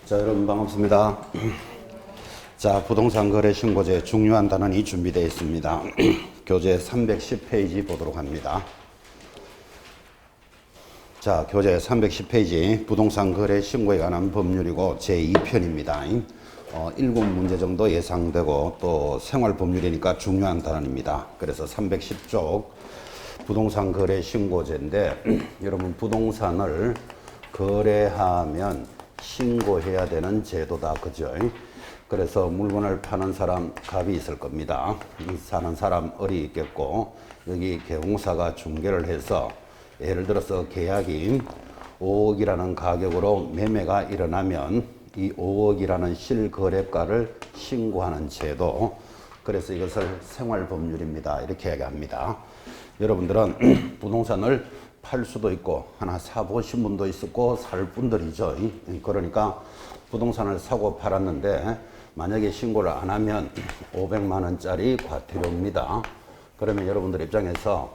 자, 여러분 반갑습니다. 자, 부동산 거래 신고제 중요한 단원이 준비되어 있습니다. 교재 310페이지 보도록 합니다. 자, 교재 310페이지 부동산 거래 신고에 관한 법률이고 제2편입니다. 7문제 정도 예상되고 또 생활 법률이니까 중요한 단원입니다. 그래서 310쪽 부동산 거래 신고제인데 여러분 부동산을 거래하면 신고해야 되는 제도다. 그죠? 그래서 물건을 파는 사람 갑이 있을 겁니다. 사는 사람 을이 있겠고 여기 개공사가 중개를 해서 예를 들어서 계약이 5억이라는 가격으로 매매가 일어나면 이 5억이라는 실거래가를 신고하는 제도. 그래서 이것을 생활법률입니다. 이렇게 얘기합니다. 여러분들은 부동산을 팔 수도 있고 하나 사보신 분도 있었고 살 분들이죠. 그러니까 부동산을 사고 팔았는데 만약에 신고를 안 하면 500만 원짜리 과태료입니다. 그러면 여러분들 입장에서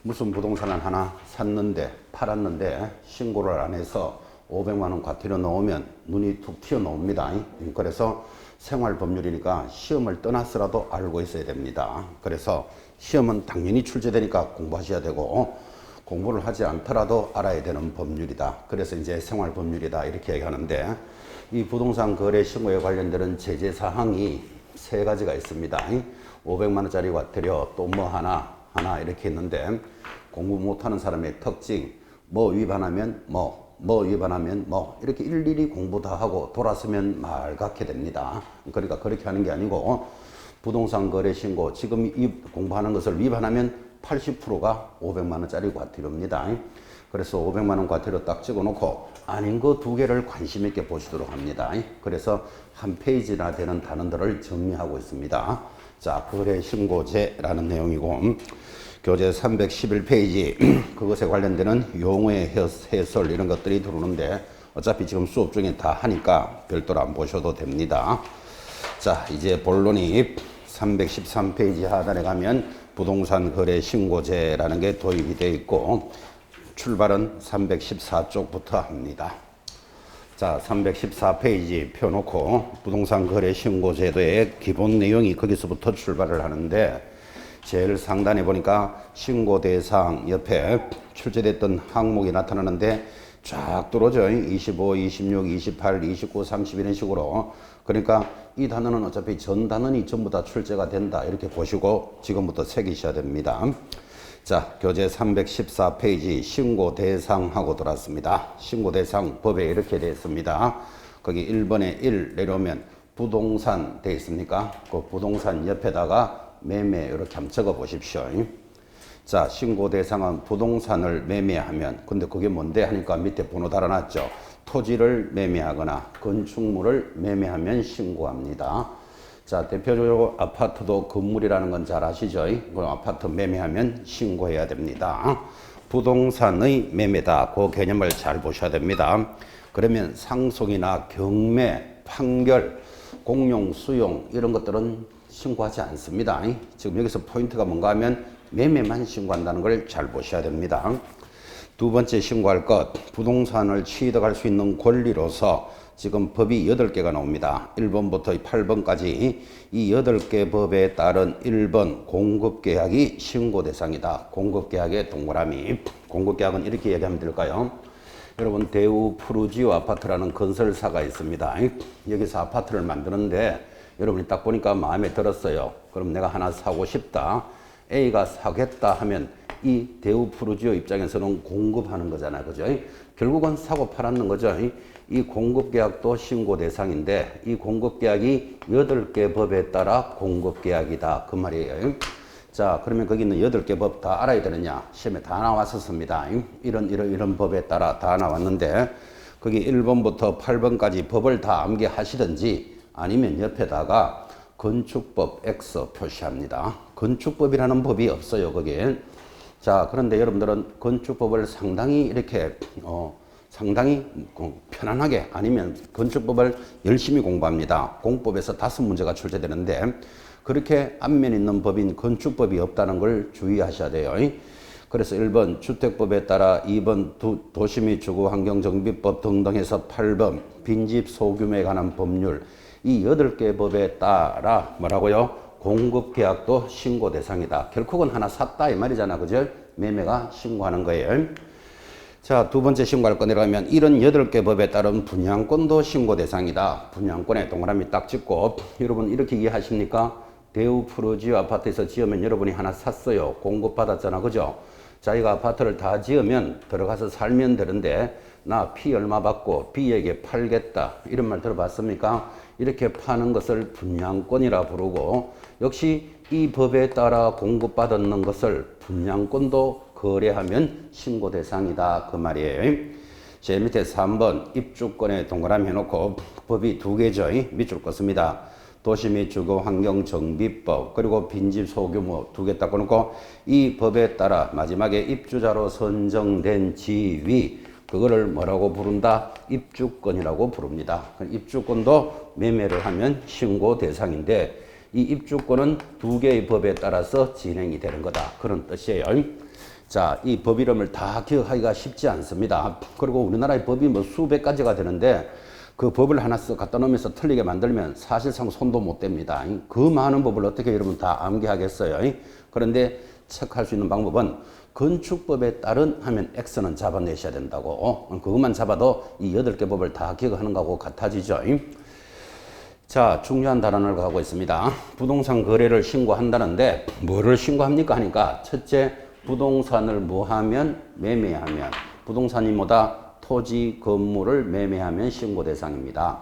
무슨 부동산을 하나 샀는데 팔았는데 신고를 안 해서 500만 원 과태료 넣으면 눈이 툭 튀어 나옵니다. 그래서 생활법률이니까 시험을 떠나서라도 알고 있어야 됩니다. 그래서 시험은 당연히 출제되니까 공부하셔야 되고 공부를 하지 않더라도 알아야 되는 법률이다. 그래서 이제 생활법률이다. 이렇게 얘기하는데 이 부동산 거래 신고에 관련되는 제재사항이 세 가지가 있습니다. 500만 원짜리 과태료 또 뭐 하나 이렇게 있는데 공부 못하는 사람의 특징 뭐 위반하면 뭐 위반하면 뭐 이렇게 일일이 공부 다 하고 돌아서면 말갛게 됩니다. 그러니까 그렇게 하는 게 아니고 부동산 거래 신고 지금 이 공부하는 것을 위반하면 80%가 500만 원짜리 과태료입니다. 그래서 500만 원 과태료 딱 찍어놓고 아닌 거 두 개를 관심 있게 보시도록 합니다. 그래서 한 페이지나 되는 단원들을 정리하고 있습니다. 자, 거래신고제라는 내용이고 교재 311페이지 그것에 관련되는 용어의 해설 이런 것들이 들어오는데 어차피 지금 수업 중에 다 하니까 별도로 안 보셔도 됩니다. 자, 이제 본론이 313페이지 하단에 가면 부동산 거래 신고제라는 게 도입이 되어 있고 출발은 314쪽부터 합니다. 자, 314페이지 펴놓고 부동산 거래 신고제도의 기본 내용이 거기서부터 출발을 하는데 제일 상단에 보니까 신고 대상 옆에 출제됐던 항목이 나타나는데 쫙 떨어져 25, 26, 28, 29, 30 이런 식으로. 그러니까 이 단어는 어차피 전 단원이 전부 다 출제가 된다 이렇게 보시고 지금부터 새기셔야 됩니다. 자, 교재 314페이지 신고 대상하고 들어왔습니다. 신고 대상 법에 이렇게 되어 있습니다. 거기 1번에 1 내려오면 부동산 되어 있습니까? 그 부동산 옆에다가 매매 이렇게 한번 적어 보십시오. 자, 신고 대상은 부동산을 매매하면 근데 그게 뭔데 하니까 밑에 번호 달아놨죠. 토지를 매매하거나 건축물을 매매하면 신고합니다. 자, 대표적으로 아파트도 건물이라는 건 잘 아시죠? 그럼 아파트 매매하면 신고해야 됩니다. 부동산의 매매다. 그 개념을 잘 보셔야 됩니다. 그러면 상속이나 경매, 판결, 공용, 수용 이런 것들은 신고하지 않습니다. 지금 여기서 포인트가 뭔가 하면 매매만 신고한다는 걸 잘 보셔야 됩니다. 두 번째 신고할 것, 부동산을 취득할 수 있는 권리로서 지금 법이 8개가 나옵니다. 1번부터 8번까지 이 8개 법에 따른 1번 공급계약이 신고 대상이다. 공급계약의 동그라미. 공급계약은 이렇게 얘기하면 될까요? 여러분 대우 푸르지오 아파트라는 건설사가 있습니다. 여기서 아파트를 만드는데 여러분이 딱 보니까 마음에 들었어요. 그럼 내가 하나 사고 싶다. A가 사겠다 하면 이 대우 푸르지오 입장에서는 공급하는 거잖아요. 그죠? 결국은 사고 팔았는 거죠. 이 공급계약도 신고 대상인데 이 공급계약이 8개 법에 따라 공급계약이다. 그 말이에요. 자, 그러면 거기 있는 8개 법 다 알아야 되느냐? 시험에 다 나왔었습니다. 이런 법에 따라 다 나왔는데 거기 1번부터 8번까지 법을 다 암기하시든지 아니면 옆에다가 건축법 X 표시합니다. 건축법이라는 법이 없어요, 거기에. 자, 그런데 여러분들은 건축법을 상당히 이렇게, 상당히 편안하게 아니면 건축법을 열심히 공부합니다. 공법에서 5문제가 출제되는데 그렇게 앞면 있는 법인 건축법이 없다는 걸 주의하셔야 돼요. 그래서 1번 주택법에 따라 2번 도시 및 주거환경정비법 등등 해서 8번 빈집 소규모에 관한 법률 이 8개 법에 따라 뭐라고요? 공급계약도 신고 대상이다. 결국은 하나 샀다 이 말이잖아. 그죠? 매매가 신고하는 거예요. 자, 두 번째 신고할 거 내려가면 이런 8개 법에 따른 분양권도 신고 대상이다. 분양권에 동그라미 딱 찍고 여러분 이렇게 이해하십니까? 대우 프루지오 아파트에서 지으면 여러분이 하나 샀어요. 공급받았잖아. 그죠? 자기가 아파트를 다 지으면 들어가서 살면 되는데 나 피 얼마 받고 B에게 팔겠다. 이런 말 들어봤습니까? 이렇게 파는 것을 분양권이라 부르고 역시 이 법에 따라 공급받는 것을 분양권도 거래하면 신고 대상이다. 그 말이에요. 제 밑에 3번 입주권에 동그라미 해놓고 법이 두 개죠. 밑줄 껐습니다. 도시 및 주거환경정비법 그리고 빈집 소규모 두 개 딱 꺼놓고 이 법에 따라 마지막에 입주자로 선정된 지위 그거를 뭐라고 부른다? 입주권이라고 부릅니다. 입주권도 매매를 하면 신고 대상인데 이 입주권은 두 개의 법에 따라서 진행이 되는 거다. 그런 뜻이에요. 자, 이 법 이름을 다 기억하기가 쉽지 않습니다. 그리고 우리나라의 법이 뭐 수백 가지가 되는데 그 법을 하나 쓱 갖다 놓으면서 틀리게 만들면 사실상 손도 못 댑니다. 그 많은 법을 어떻게 여러분 다 암기하겠어요? 그런데 체크할 수 있는 방법은 건축법에 따른 하면 X는 잡아내셔야 된다고. 그것만 잡아도 이 8개 법을 다 기억하는 거하고 같아지죠. 자, 중요한 단원을 가고 있습니다. 부동산 거래를 신고한다는데 뭐를 신고합니까 하니까 첫째 부동산을 뭐 하면 매매하면 부동산이 뭐다? 토지 건물을 매매하면 신고 대상입니다.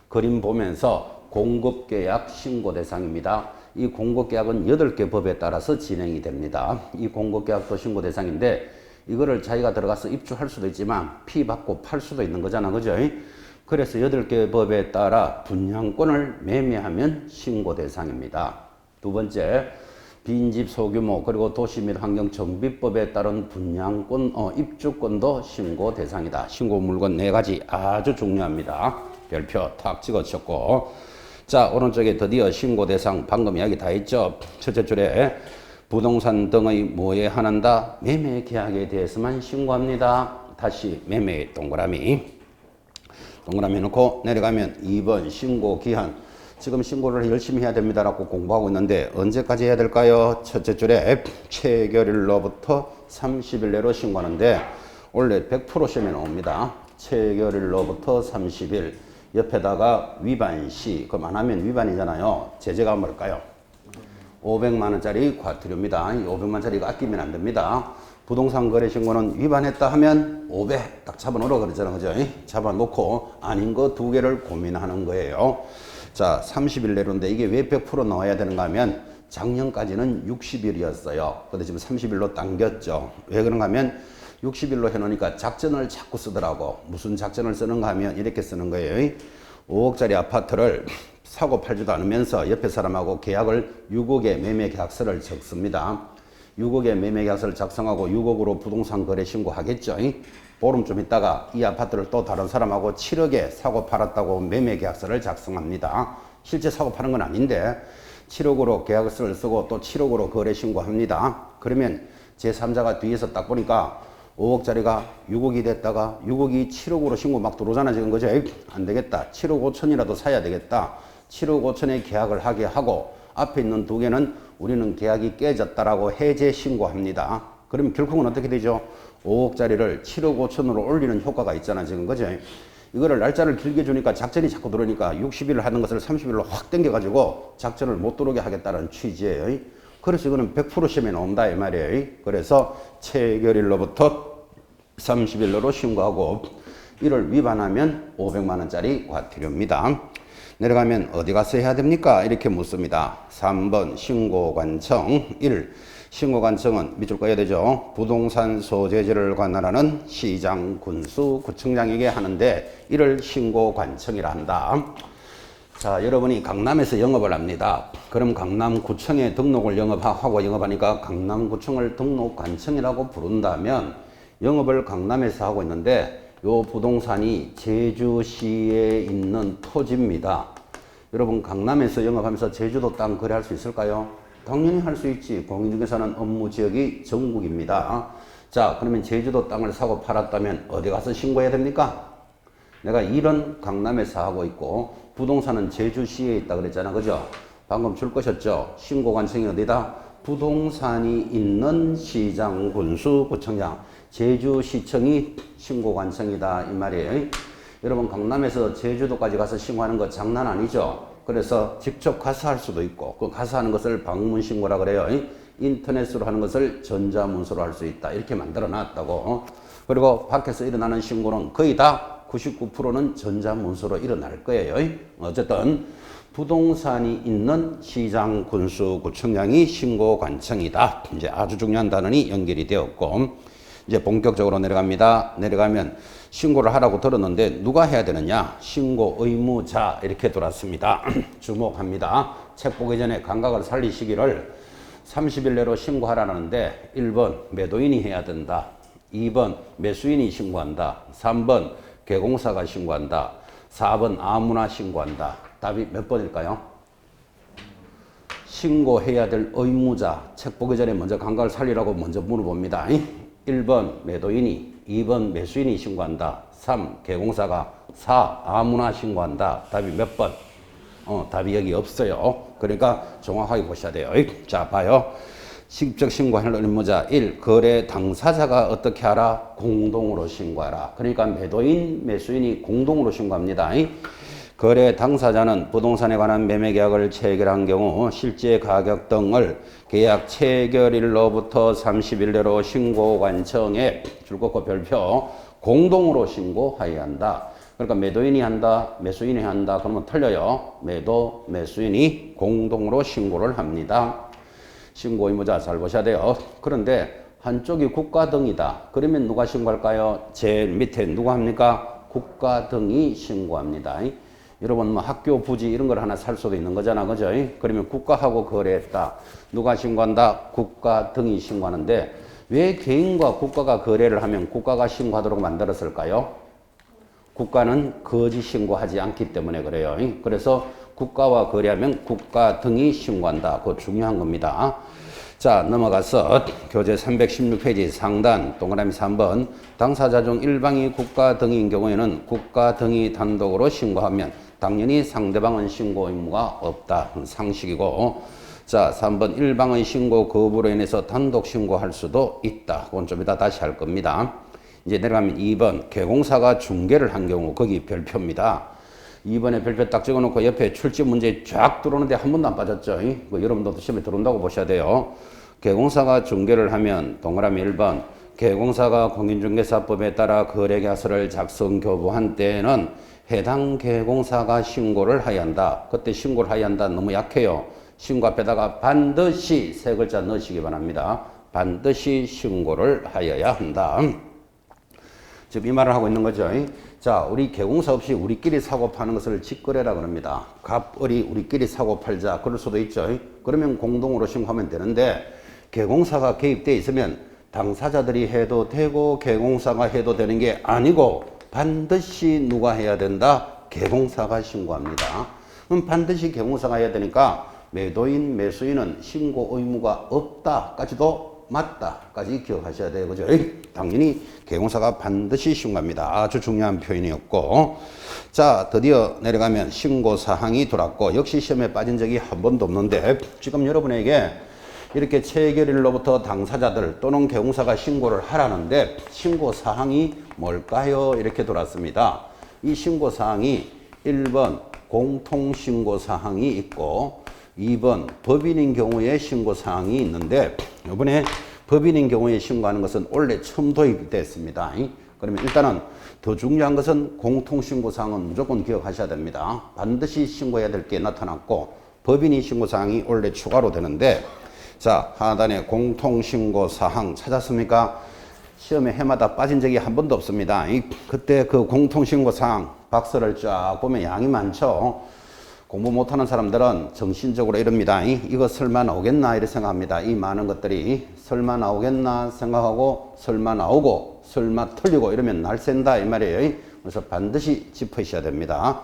그림 보면서 공급계약 신고 대상입니다. 이 공급계약은 8개 법에 따라서 진행이 됩니다. 이 공급계약도 신고 대상인데 이거를 자기가 들어가서 입주할 수도 있지만 피 받고 팔 수도 있는 거잖아. 그죠? 그래서 8개 법에 따라 분양권을 매매하면 신고 대상입니다. 두 번째 빈집 소규모 그리고 도시 및 환경정비법에 따른 분양권, 입주권도 신고 대상이다. 신고 물건 4가지 아주 중요합니다. 별표 탁 찍어주셨고 자, 오른쪽에 드디어 신고 대상 방금 이야기 다 했죠. 첫째 줄에 부동산 등의 뭐에 한한다? 매매 계약에 대해서만 신고합니다. 다시 매매 동그라미 놓고 내려가면 2번 신고 기한 지금 신고를 열심히 해야 됩니다라고 공부하고 있는데 언제까지 해야 될까요? 첫째 줄에 체결일로부터 30일 내로 신고하는데 원래 100% 시험에 나옵니다. 체결일로부터 30일 옆에다가 위반시 그럼 안 하면 위반이잖아요. 제재가 뭘까요? 500만 원짜리 과태료입니다. 500만 원짜리가 아끼면 안 됩니다. 부동산 거래 신고는 위반했다 하면 500 딱 잡아놓으라 그러잖아요. 그죠? 잡아놓고 아닌 거 2개를 고민하는 거예요. 자, 30일 내로인데 이게 왜 100% 나와야 되는가 하면 작년까지는 60일이었어요. 근데 지금 30일로 당겼죠. 왜 그런가 하면 60일로 해놓으니까 작전을 자꾸 쓰더라고. 무슨 작전을 쓰는가 하면 이렇게 쓰는 거예요. 5억짜리 아파트를 사고 팔지도 않으면서 옆에 사람하고 계약을 6억의 매매 계약서를 적습니다. 6억의 매매 계약서를 작성하고 6억으로 부동산 거래 신고하겠죠. 보름 좀 있다가 이 아파트를 또 다른 사람하고 7억에 사고 팔았다고 매매 계약서를 작성합니다. 실제 사고 파는 건 아닌데 7억으로 계약서를 쓰고 또 7억으로 거래 신고합니다. 그러면 제3자가 뒤에서 딱 보니까 5억짜리가 6억이 됐다가 6억이 7억으로 신고 막 들어오잖아 지금. 그죠? 안 되겠다. 7억 5천이라도 사야 되겠다. 7억 5천에 계약을 하게 하고 앞에 있는 2개는 우리는 계약이 깨졌다라고 해제 신고합니다. 그러면 결국은 어떻게 되죠? 5억짜리를 7억 5천으로 올리는 효과가 있잖아 지금. 그죠? 이거를 날짜를 길게 주니까 작전이 자꾸 들어오니까 60일을 하는 것을 30일로 확 당겨가지고 작전을 못 들어오게 하겠다는 취지예요. 그래서 이거는 100% 시험에 나온다 이 말이에요. 그래서 체결일로부터 30일로 신고하고 이를 위반하면 500만 원짜리 과태료입니다. 내려가면 어디 가서 해야 됩니까? 이렇게 묻습니다. 3번 신고관청 1. 신고관청은 밑줄 꺼야 되죠. 부동산 소재지를 관할하는 시장, 군수, 구청장에게 하는데 이를 신고관청이라 한다. 자, 여러분이 강남에서 영업을 합니다. 그럼 강남구청에 등록을 하고 영업하니까 강남구청을 등록관청이라고 부른다면 영업을 강남에서 하고 있는데 요 부동산이 제주시에 있는 토지입니다. 여러분 강남에서 영업하면서 제주도 땅 거래할 수 있을까요? 당연히 할 수 있지. 공인중개사는 업무 지역이 전국입니다. 자, 그러면 제주도 땅을 사고 팔았다면 어디 가서 신고해야 됩니까? 내가 일은 강남에서 하고 있고 부동산은 제주시에 있다 그랬잖아. 그죠? 방금 줄 것이었죠. 신고관청이 어디다? 부동산이 있는 시장, 군수, 구청장, 제주시청이 신고관청이다 이 말이에요. 여러분 강남에서 제주도까지 가서 신고하는 거 장난 아니죠. 그래서 직접 가서 할 수도 있고 그 가서 하는 것을 방문신고라 그래요. 인터넷으로 하는 것을 전자문서로 할 수 있다 이렇게 만들어 놨다고. 그리고 밖에서 일어나는 신고는 거의 다 99%는 전자문서로 일어날 거예요. 어쨌든 부동산이 있는 시장, 군수, 구청장이 신고관청이다. 이제 아주 중요한 단원이 연결이 되었고 이제 본격적으로 내려갑니다. 내려가면 신고를 하라고 들었는데 누가 해야 되느냐? 신고 의무자 이렇게 들어왔습니다. 주목합니다. 책 보기 전에 감각을 살리시기를 30일 내로 신고하라는데 1번 매도인이 해야 된다. 2번 매수인이 신고한다. 3번 개공사가 신고한다. 4번 아무나 신고한다. 답이 몇 번일까요? 신고해야 될 의무자. 책 보기 전에 먼저 감각을 살리라고 먼저 물어봅니다. 1번 매도인이, 2번 매수인이 신고한다. 3 개공사가, 4 아무나 신고한다. 답이 몇 번? 답이 여기 없어요. 그러니까 정확하게 보셔야 돼요. 자, 봐요. 직접 신고할 의무자 1. 거래 당사자가 어떻게 하라? 공동으로 신고하라. 그러니까 매도인, 매수인이 공동으로 신고합니다. 거래 당사자는 부동산에 관한 매매 계약을 체결한 경우 실제 가격 등을 계약 체결일로부터 30일 내로 신고관청에 줄긋고 별표 공동으로 신고하여야 한다. 그러니까 매도인이 한다, 매수인이 한다. 그러면 틀려요. 매도, 매수인이 공동으로 신고를 합니다. 신고 의무자 잘 보셔야 돼요. 그런데 한쪽이 국가 등이다. 그러면 누가 신고할까요? 제일 밑에 누가 합니까? 국가 등이 신고합니다. 여러분 뭐 학교 부지 이런 걸 하나 살 수도 있는 거잖아. 그죠? 그러면 국가하고 거래했다. 누가 신고한다? 국가 등이 신고하는데 왜 개인과 국가가 거래를 하면 국가가 신고하도록 만들었을까요? 국가는 거짓 신고하지 않기 때문에 그래요. 그래서 국가와 거래하면 국가 등이 신고한다. 그거 중요한 겁니다. 자, 넘어가서 교재 316페이지 상단 동그라미 3번 당사자 중 일방이 국가 등인 경우에는 국가 등이 단독으로 신고하면 당연히 상대방은 신고 의무가 없다. 상식이고 자, 3번 일방의 신고 거부로 인해서 단독 신고할 수도 있다. 그건 좀 이따 다시 할 겁니다. 이제 내려가면 2번 개공사가 중개를 한 경우 거기 별표입니다. 2번에 별표 딱 찍어놓고 옆에 출제 문제 쫙 들어오는데 한 번도 안 빠졌죠. 여러분도 시험에 들어온다고 보셔야 돼요. 개공사가 중개를 하면 동그라미 1번 개공사가 공인중개사법에 따라 거래계약서를 작성 교부한 때에는 해당 개공사가 신고를 하여야 한다. 그때 신고를 하여야 한다. 너무 약해요. 신고 앞에다가 반드시 세 글자 넣으시기 바랍니다. 반드시 신고를 하여야 한다. 지금 이 말을 하고 있는 거죠. 자, 우리 개공사 없이 우리끼리 사고 파는 것을 직거래라 그럽니다. 갑을이 우리끼리 사고 팔자 그럴 수도 있죠. 그러면 공동으로 신고하면 되는데 개공사가 개입되어 있으면 당사자들이 해도 되고 개공사가 해도 되는 게 아니고 반드시 누가 해야 된다? 개공사가 신고합니다. 그럼 반드시 개공사가 해야 되니까 매도인, 매수인은 신고 의무가 없다까지도 맞다까지 기억하셔야 돼요. 그죠? 당연히 개공사가 반드시 신고합니다. 아주 중요한 표현이었고 자, 드디어 내려가면 신고사항이 돌았고 역시 시험에 빠진 적이 한 번도 없는데 지금 여러분에게 이렇게 체결일로부터 당사자들 또는 개공사가 신고를 하라는데 신고사항이 뭘까요? 이렇게 돌았습니다. 이 신고사항이 1번 공통신고사항이 있고 2번 법인인 경우에 신고사항이 있는데 이번에 법인인 경우에 신고하는 것은 원래 처음 도입됐습니다. 그러면 일단은 더 중요한 것은 공통신고사항은 무조건 기억하셔야 됩니다. 반드시 신고해야 될 게 나타났고 법인이 신고사항이 원래 추가로 되는데 자, 하단에 공통신고사항 찾았습니까? 시험에 해마다 빠진 적이 한 번도 없습니다. 그때 그 공통신고사항 박스를 쫙 보면 양이 많죠. 공부 못하는 사람들은 정신적으로 이럽니다. 이거 설마 나오겠나 이렇게 생각합니다. 이 많은 것들이 설마 나오겠나 생각하고 설마 나오고 설마 틀리고 이러면 날샌다 이 말이에요. 그래서 반드시 짚으셔야 됩니다.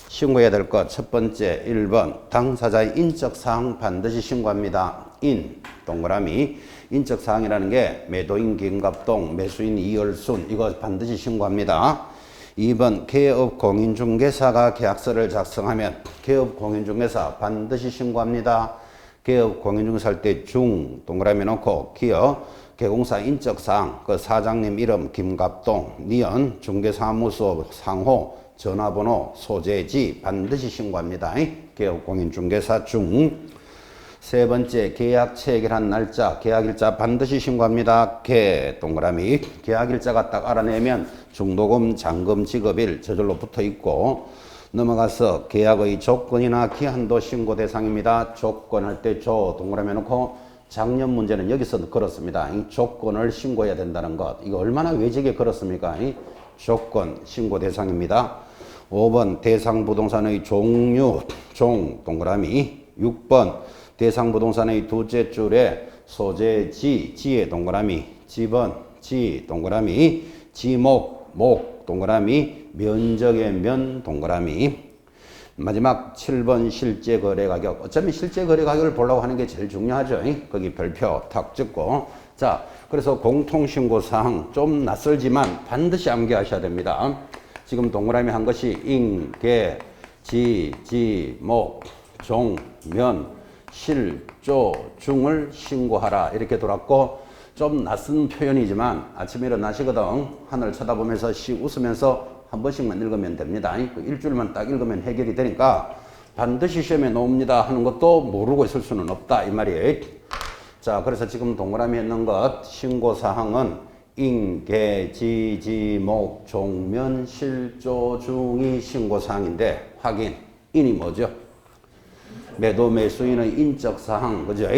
신고해야 될 것 첫 번째 1번 당사자의 인적사항 반드시 신고합니다. 인 동그라미 인적 사항이라는 게 매도인 김갑동, 매수인 이열순 이거 반드시 신고합니다. 2번 개업 공인중개사가 계약서를 작성하면 개업 공인중개사 반드시 신고합니다. 개업 공인중개사 할 때 중 동그라미 놓고 기업 개공사 인적사항 그 사장님 이름 김갑동, 니은 중개사무소 상호 전화번호 소재지 반드시 신고합니다. 개업 공인중개사 중. 세 번째 계약 체결한 날짜 계약일자 반드시 신고합니다. 개 동그라미 계약일자가 딱 알아내면 중도금 잔금 지급일 저절로 붙어 있고 넘어가서 계약의 조건이나 기한도 신고 대상입니다. 조건할 때 조 동그라미 놓고 작년 문제는 여기서 걸었습니다. 이 조건을 신고해야 된다는 것 이거 얼마나 외지게 걸었습니까? 이 조건 신고 대상입니다. 5번 대상 부동산의 종류 종 동그라미 6번 대상 부동산의 두째 줄에 소재 지의 동그라미 지번 지 동그라미 지목 목 동그라미 면적의 면 동그라미 마지막 7번 실제 거래 가격 어차피 실제 거래 가격을 보려고 하는 게 제일 중요하죠. 거기 별표 탁 찍고 자 그래서 공통신고사항 좀 낯설지만 반드시 암기하셔야 됩니다. 지금 동그라미 한 것이 인, 개, 지, 목, 종, 면 실, 조, 중을 신고하라 이렇게 돌았고 좀 낯선 표현이지만 아침에 일어나시거든 하늘 쳐다보면서 씩 웃으면서 한 번씩만 읽으면 됩니다. 일주일만 딱 읽으면 해결이 되니까 반드시 시험에 나옵니다 하는 것도 모르고 있을 수는 없다 이 말이에요. 자 그래서 지금 동그라미 했는 것 신고사항은 인, 개, 지, 목, 종, 면, 실, 조, 중이 신고사항인데 확인 인이 뭐죠? 매도 매수인의 인적사항 그죠?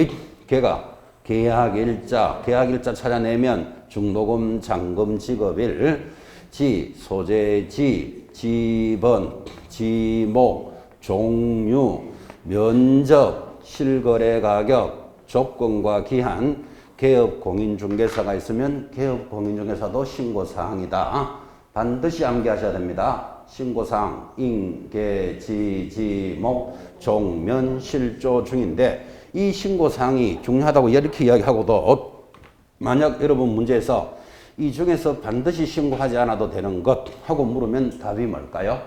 걔가 계약일자 찾아내면 중도금 잔금 지급일 지 소재지 지번 지목 종류 면적 실거래 가격 조건과 기한 개업 공인중개사가 있으면 개업 공인중개사도 신고사항이다. 반드시 암기하셔야 됩니다. 신고사항 인, 개, 지, 목, 종, 면, 실, 조, 중인데 이 신고사항이 중요하다고 이렇게 이야기하고도 만약 여러분 문제에서 이 중에서 반드시 신고하지 않아도 되는 것 하고 물으면 답이 뭘까요?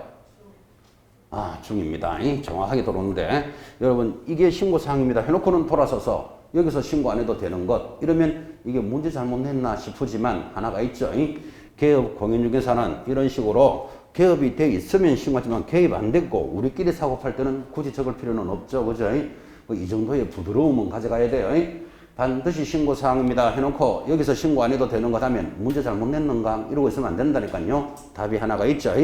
아 중입니다. 정확하게 들어오는데 여러분 이게 신고사항입니다 해놓고는 돌아서서 여기서 신고 안 해도 되는 것 이러면 이게 문제 잘못 냈나 싶지만 하나가 있죠. 개업 공인중개사는 이런 식으로 개업이 돼 있으면 신고하지만 개업 안 됐고 우리끼리 사고 팔 때는 굳이 적을 필요는 없죠. 그죠? 이 정도의 부드러움은 가져가야 돼요. 반드시 신고사항입니다 해놓고 여기서 신고 안 해도 되는 것 하면 문제 잘못 냈는가 이러고 있으면 안 된다니까요. 답이 하나가 있죠.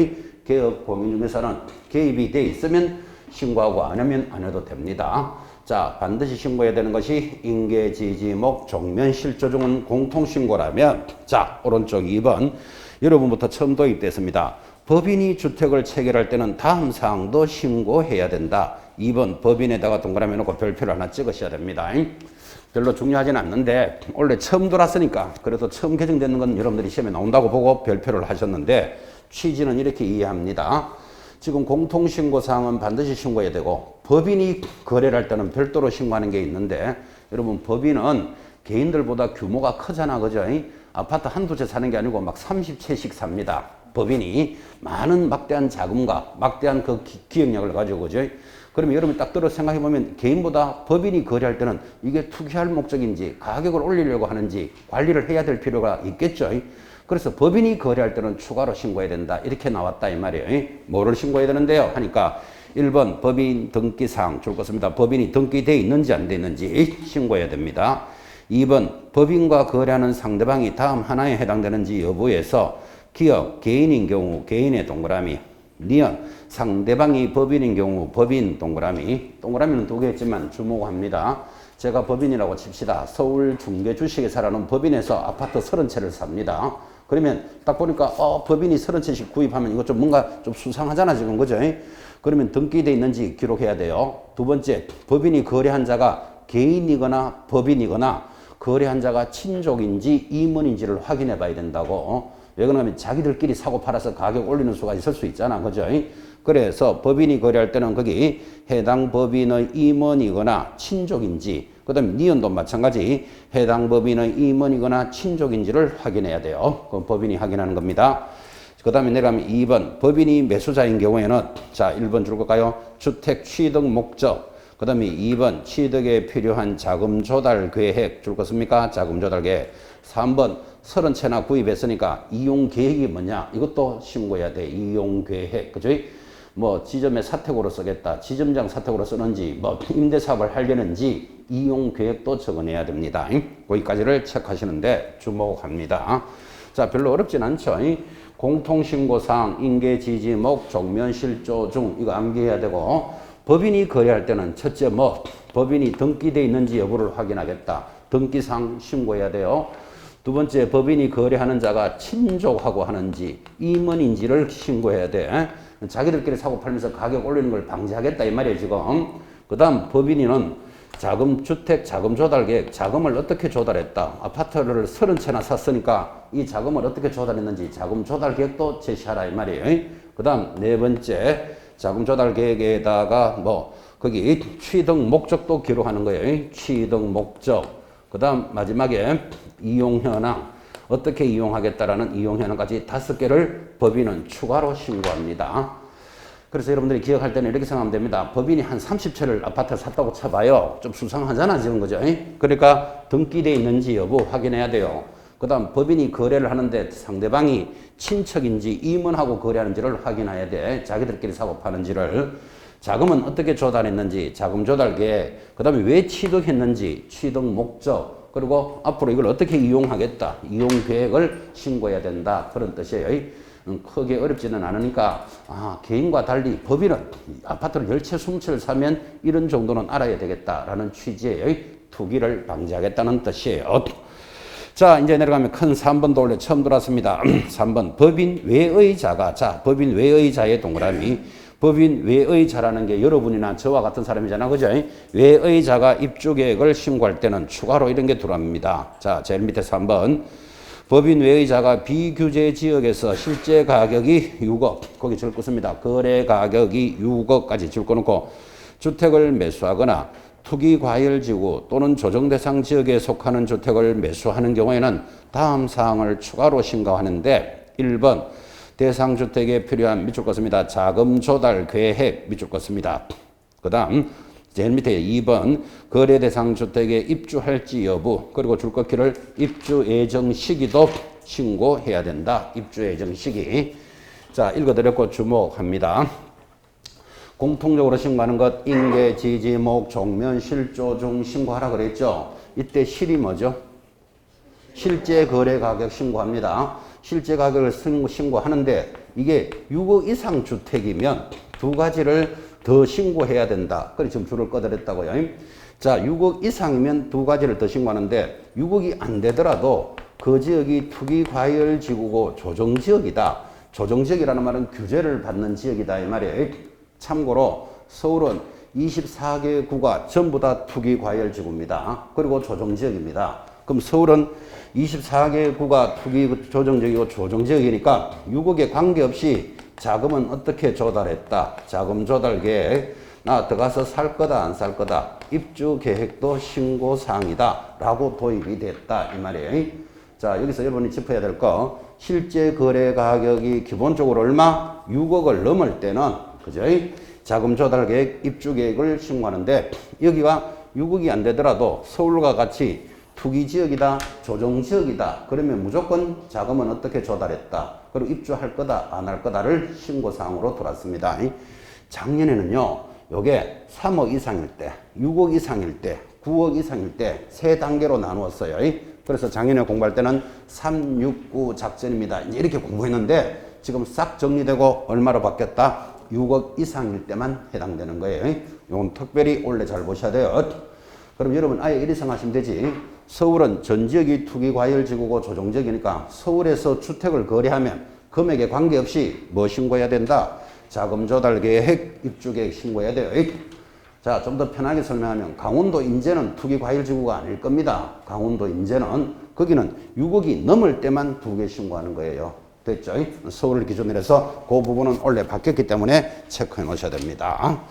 개업 공인중개사는 개입이 돼 있으면 신고하고 안 하면 안 해도 됩니다. 자 반드시 신고해야 되는 것이 인계 지지목 종면 실조 중은 공통신고라면 자 오른쪽 2번 여러분부터 처음 도입됐습니다. 법인이 주택을 체결할 때는 다음 사항도 신고해야 된다. 2번 법인에다가 동그라미 놓고 별표를 하나 찍으셔야 됩니다. 별로 중요하진 않는데 원래 처음 들어왔으니까 그래도 처음 개정되는 건 여러분들이 시험에 나온다고 보고 별표를 하셨는데 취지는 이렇게 이해합니다. 지금 공통신고사항은 반드시 신고해야 되고 법인이 거래를 할 때는 별도로 신고하는 게 있는데 여러분 법인은 개인들보다 규모가 크잖아. 그죠? 아파트 한두 채 사는 게 아니고 막 30채씩 삽니다. 법인이 많은 막대한 자금과 막대한 그 기억력을 가지고 그죠? 그러면 여러분 딱 들어 생각해 보면 개인보다 법인이 거래할 때는 이게 투기할 목적인지 가격을 올리려고 하는지 관리를 해야 될 필요가 있겠죠. 그래서 법인이 거래할 때는 추가로 신고해야 된다. 이렇게 나왔다 이 말이에요. 뭐를 신고해야 되는데요? 하니까 1번 법인 등기사항 줄 것입니다. 법인이 등기되어 있는지 안 되어 있는지 신고해야 됩니다. 2번 법인과 거래하는 상대방이 다음 하나에 해당되는지 여부에서 기업, 개인인 경우 개인의 동그라미 니은 상대방이 법인인 경우 법인 동그라미 동그라미는 두 개 있지만 주목합니다. 제가 법인이라고 칩시다. 서울 중개 주식회사라는 법인에서 아파트 30채를 삽니다. 그러면 딱 보니까 법인이 30채씩 구입하면 이거 좀 뭔가 좀 수상하잖아 지금 그죠? 그러면 등기되어 있는지 기록해야 돼요. 두 번째 법인이 거래한 자가 개인이거나 법인이거나 거래한 자가 친족인지 임원인지를 확인해 봐야 된다고. 왜 그러냐면 자기들끼리 사고 팔아서 가격 올리는 수가 있을 수 있잖아. 그죠? 그래서 법인이 거래할 때는 거기 해당 법인의 임원이거나 친족인지 그 다음에 니은도 마찬가지 해당 법인의 임원이거나 친족인지를 확인해야 돼요. 그 법인이 확인하는 겁니다. 그 다음에 내려가면 2번 법인이 매수자인 경우에는 자 1번 줄 걸까요? 주택 취득 목적. 그 다음에 2번 취득에 필요한 자금 조달 계획 줄 것입니까? 자금 조달 계획. 3번 30채나 구입했으니까 이용 계획이 뭐냐? 이것도 신고해야 돼. 이용 계획. 그죠? 뭐 지점의 사택으로 쓰겠다. 지점장 사택으로 쓰는지 뭐 임대사업을 하려는지 이용 계획도 적어내야 됩니다. 거기까지를 체크하시는데 주목합니다. 자, 별로 어렵진 않죠. 공통신고사항, 인계지지목, 종면실조 중 이거 암기해야 되고 법인이 거래할 때는 첫째 뭐 법인이 등기되어 있는지 여부를 확인하겠다. 등기상 신고해야 돼요. 두 번째 법인이 거래하는 자가 친족하고 하는지 임원인지를 신고해야 돼. 자기들끼리 사고 팔면서 가격 올리는 걸 방지하겠다 이 말이에요 지금. 그 다음 법인은 주택 자금 조달 계획, 자금을 어떻게 조달했다. 아파트를 30채나 샀으니까 이 자금을 어떻게 조달했는지 자금 조달 계획도 제시하라 이 말이에요. 그 다음 네 번째 자금 조달 계획에다가 뭐 거기 취득 목적도 기록하는 거예요. 취득 목적. 그 다음 마지막에 이용 현황. 어떻게 이용하겠다라는 이용 현황까지 5개를 법인은 추가로 신고합니다. 그래서 여러분들이 기억할 때는 이렇게 생각하면 됩니다. 법인이 한 30채를 아파트를 샀다고 쳐봐요. 좀 수상하잖아 지금 그죠? 그러니까 등기되어 있는지 여부 확인해야 돼요. 그 다음 법인이 거래를 하는데 상대방이 친척인지 임원하고 거래하는지를 확인해야 돼. 자기들끼리 사고 파는지를. 자금은 어떻게 조달했는지 자금 조달 계획. 그 다음에 왜 취득했는지 취득 목적. 그리고 앞으로 이걸 어떻게 이용하겠다. 이용 계획을 신고해야 된다. 그런 뜻이에요. 크게 어렵지는 않으니까 개인과 달리 법인은 아파트를 10채, 20채를 사면 이런 정도는 알아야 되겠다라는 취지의 투기를 방지하겠다는 뜻이에요. 자, 이제 내려가면 큰 3번도 원래 처음 들어왔습니다. 3번 법인 외의 자가 자 법인 외의 자의 동그라미. 법인 외의 자라는 게 여러분이나 저와 같은 사람이잖아. 그죠? 외의 자가 입주 계획을 신고할 때는 추가로 이런 게 들어갑니다. 자, 제일 밑에 3번. 법인 외의 자가 비규제 지역에서 실제 가격이 6억. 거기 줄 것입니다. 거래 가격이 6억까지 줄 거놓고 주택을 매수하거나 투기과열지구 또는 조정대상 지역에 속하는 주택을 매수하는 경우에는 다음 사항을 추가로 신고하는데 1번 대상 주택에 필요한 밑줄 것입니다. 자금 조달 계획 밑줄 것입니다. 그 다음 제일 밑에 2번 거래 대상 주택에 입주할지 여부 그리고 줄것기를 입주 예정 시기도 신고해야 된다. 입주 예정 시기. 자, 읽어드렸고 주목합니다. 공통적으로 신고하는 것 인계, 지지목, 종면, 실조 중 신고하라 그랬죠. 이때 실이 뭐죠? 실제 거래 가격 신고합니다. 실제 가격을 신고하는데 이게 6억 이상 주택이면 두 가지를 더 신고해야 된다. 그래 지금 줄을 꺼드렸다고요. 자, 6억 이상이면 두 가지를 더 신고하는데 6억이 안 되더라도 그 지역이 투기과열지구고 조정지역이다. 조정지역이라는 말은 규제를 받는 지역이다 이 말이에요. 참고로 서울은 24개 구가 전부 다 투기과열지구입니다. 그리고 조정지역입니다. 그럼 서울은 24개 구가 투기 조정지역이고 조정지역이니까 6억에 관계없이 자금은 어떻게 조달했다. 자금 조달 계획. 나 들어가서 살 거다 안 살 거다. 입주 계획도 신고사항이다. 라고 도입이 됐다. 이 말이에요. 자, 여기서 여러분이 짚어야 될 거. 실제 거래 가격이 기본적으로 얼마? 6억을 넘을 때는 그죠? 자금 조달 계획, 입주 계획을 신고하는데 여기가 6억이 안 되더라도 서울과 같이 투기 지역이다, 조정 지역이다. 그러면 무조건 자금은 어떻게 조달했다. 그리고 입주할 거다, 안 할 거다를 신고사항으로 들어왔습니다. 작년에는요, 요게 3억 이상일 때, 6억 이상일 때, 9억 이상일 때 세 단계로 나누었어요. 그래서 작년에 공부할 때는 3, 6, 9 작전입니다. 이제 이렇게 공부했는데 지금 싹 정리되고 얼마로 바뀌었다? 6억 이상일 때만 해당되는 거예요. 이건 특별히 원래 잘 보셔야 돼요. 그럼 여러분 아예 이리 생각하시면 되지. 서울은 전 지역이 투기과열지구고 조정지역이니까 서울에서 주택을 거래하면 금액에 관계없이 뭐 신고해야 된다? 자금 조달 계획, 입주 계획 신고해야 돼요. 자, 좀 더 편하게 설명하면 강원도 인제는 투기과열지구가 아닐 겁니다. 강원도 인제는 거기는 6억이 넘을 때만 2개 신고하는 거예요. 됐죠? 서울을 기준으로 해서 그 부분은 원래 바뀌었기 때문에 체크해 놓으셔야 됩니다.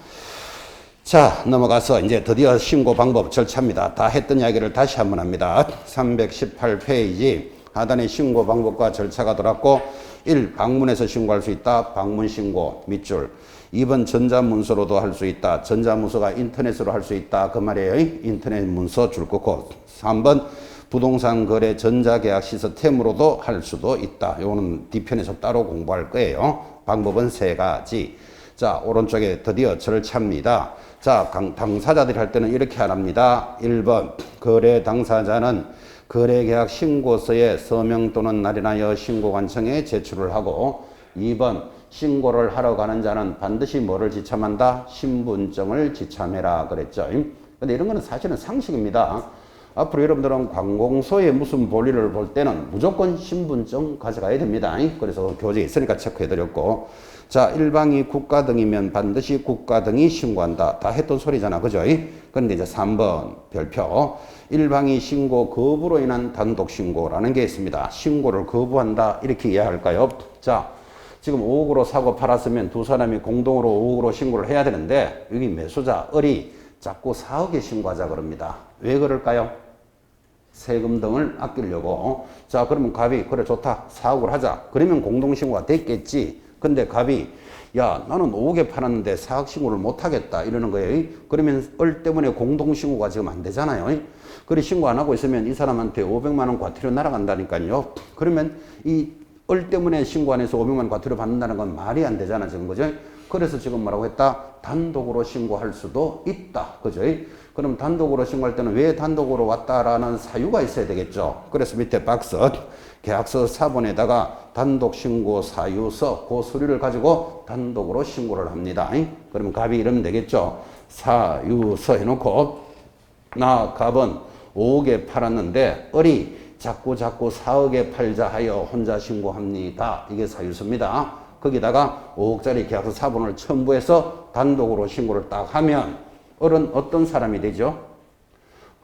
자, 넘어가서 이제 드디어 신고 방법 절차입니다. 다 했던 이야기를 다시 한번 합니다. 318페이지 하단에 신고 방법과 절차가 들어왔고 1. 방문해서 신고할 수 있다. 방문 신고 밑줄. 2번 전자문서로도 할 수 있다. 전자문서가 인터넷으로 할 수 있다. 그 말이에요. 인터넷 문서 줄 거고. 3번 부동산 거래 전자계약 시스템으로도 할 수도 있다. 요거는 뒤편에서 따로 공부할 거예요. 방법은 3가지. 자, 오른쪽에 드디어 절차입니다. 자, 당사자들이 할 때는 이렇게 안 합니다. 1번 거래 당사자는 거래계약 신고서에 서명 또는 날인하여 신고관청에 제출을 하고 2번 신고를 하러 가는 자는 반드시 뭐를 지참한다? 신분증을 지참해라 그랬죠. 근데 이런 거는 사실은 상식입니다. 앞으로 여러분들은 관공서에 무슨 볼일을 볼 때는 무조건 신분증 가져가야 됩니다. 그래서 교재에 있으니까 체크해드렸고 자, 일방이 국가 등이면 반드시 국가 등이 신고한다. 다 했던 소리잖아. 그죠? 그런데 이제 3번 별표. 일방이 신고 거부로 인한 단독 신고라는 게 있습니다. 신고를 거부한다. 이렇게 이해할까요? 자, 지금 5억으로 사고 팔았으면 두 사람이 공동으로 5억으로 신고를 해야 되는데 여기 매수자 을이 자꾸 4억에 신고하자 그럽니다. 왜 그럴까요? 세금 등을 아끼려고. 자, 그러면 갑이 그래 좋다. 4억을 하자. 그러면 공동신고가 됐겠지. 근데 갑이 야 나는 5억에 팔았는데 4억 신고를 못하겠다 이러는 거예요. 그러면 을 때문에 공동신고가 지금 안 되잖아요. 그래 신고 안 하고 있으면 이 사람한테 500만 원 과태료 날아간다니까요. 그러면 이 을 때문에 신고 안 해서 500만 원 과태료 받는다는 건 말이 안 되잖아 지금. 그죠? 그래서 지금 뭐라고 했다? 단독으로 신고할 수도 있다. 그죠? 그럼 단독으로 신고할 때는 왜 단독으로 왔다라는 사유가 있어야 되겠죠. 그래서 밑에 박스 계약서 사본에다가 단독 신고 사유서 그 서류를 가지고 단독으로 신고를 합니다. 그러면 갑이 이러면 되겠죠. 사유서 해놓고 나 갑은 5억에 팔았는데 을이 자꾸 4억에 팔자 하여 혼자 신고합니다. 이게 사유서입니다. 거기다가 5억짜리 계약서 사본을 첨부해서 단독으로 신고를 딱 하면 을은 어떤 사람이 되죠?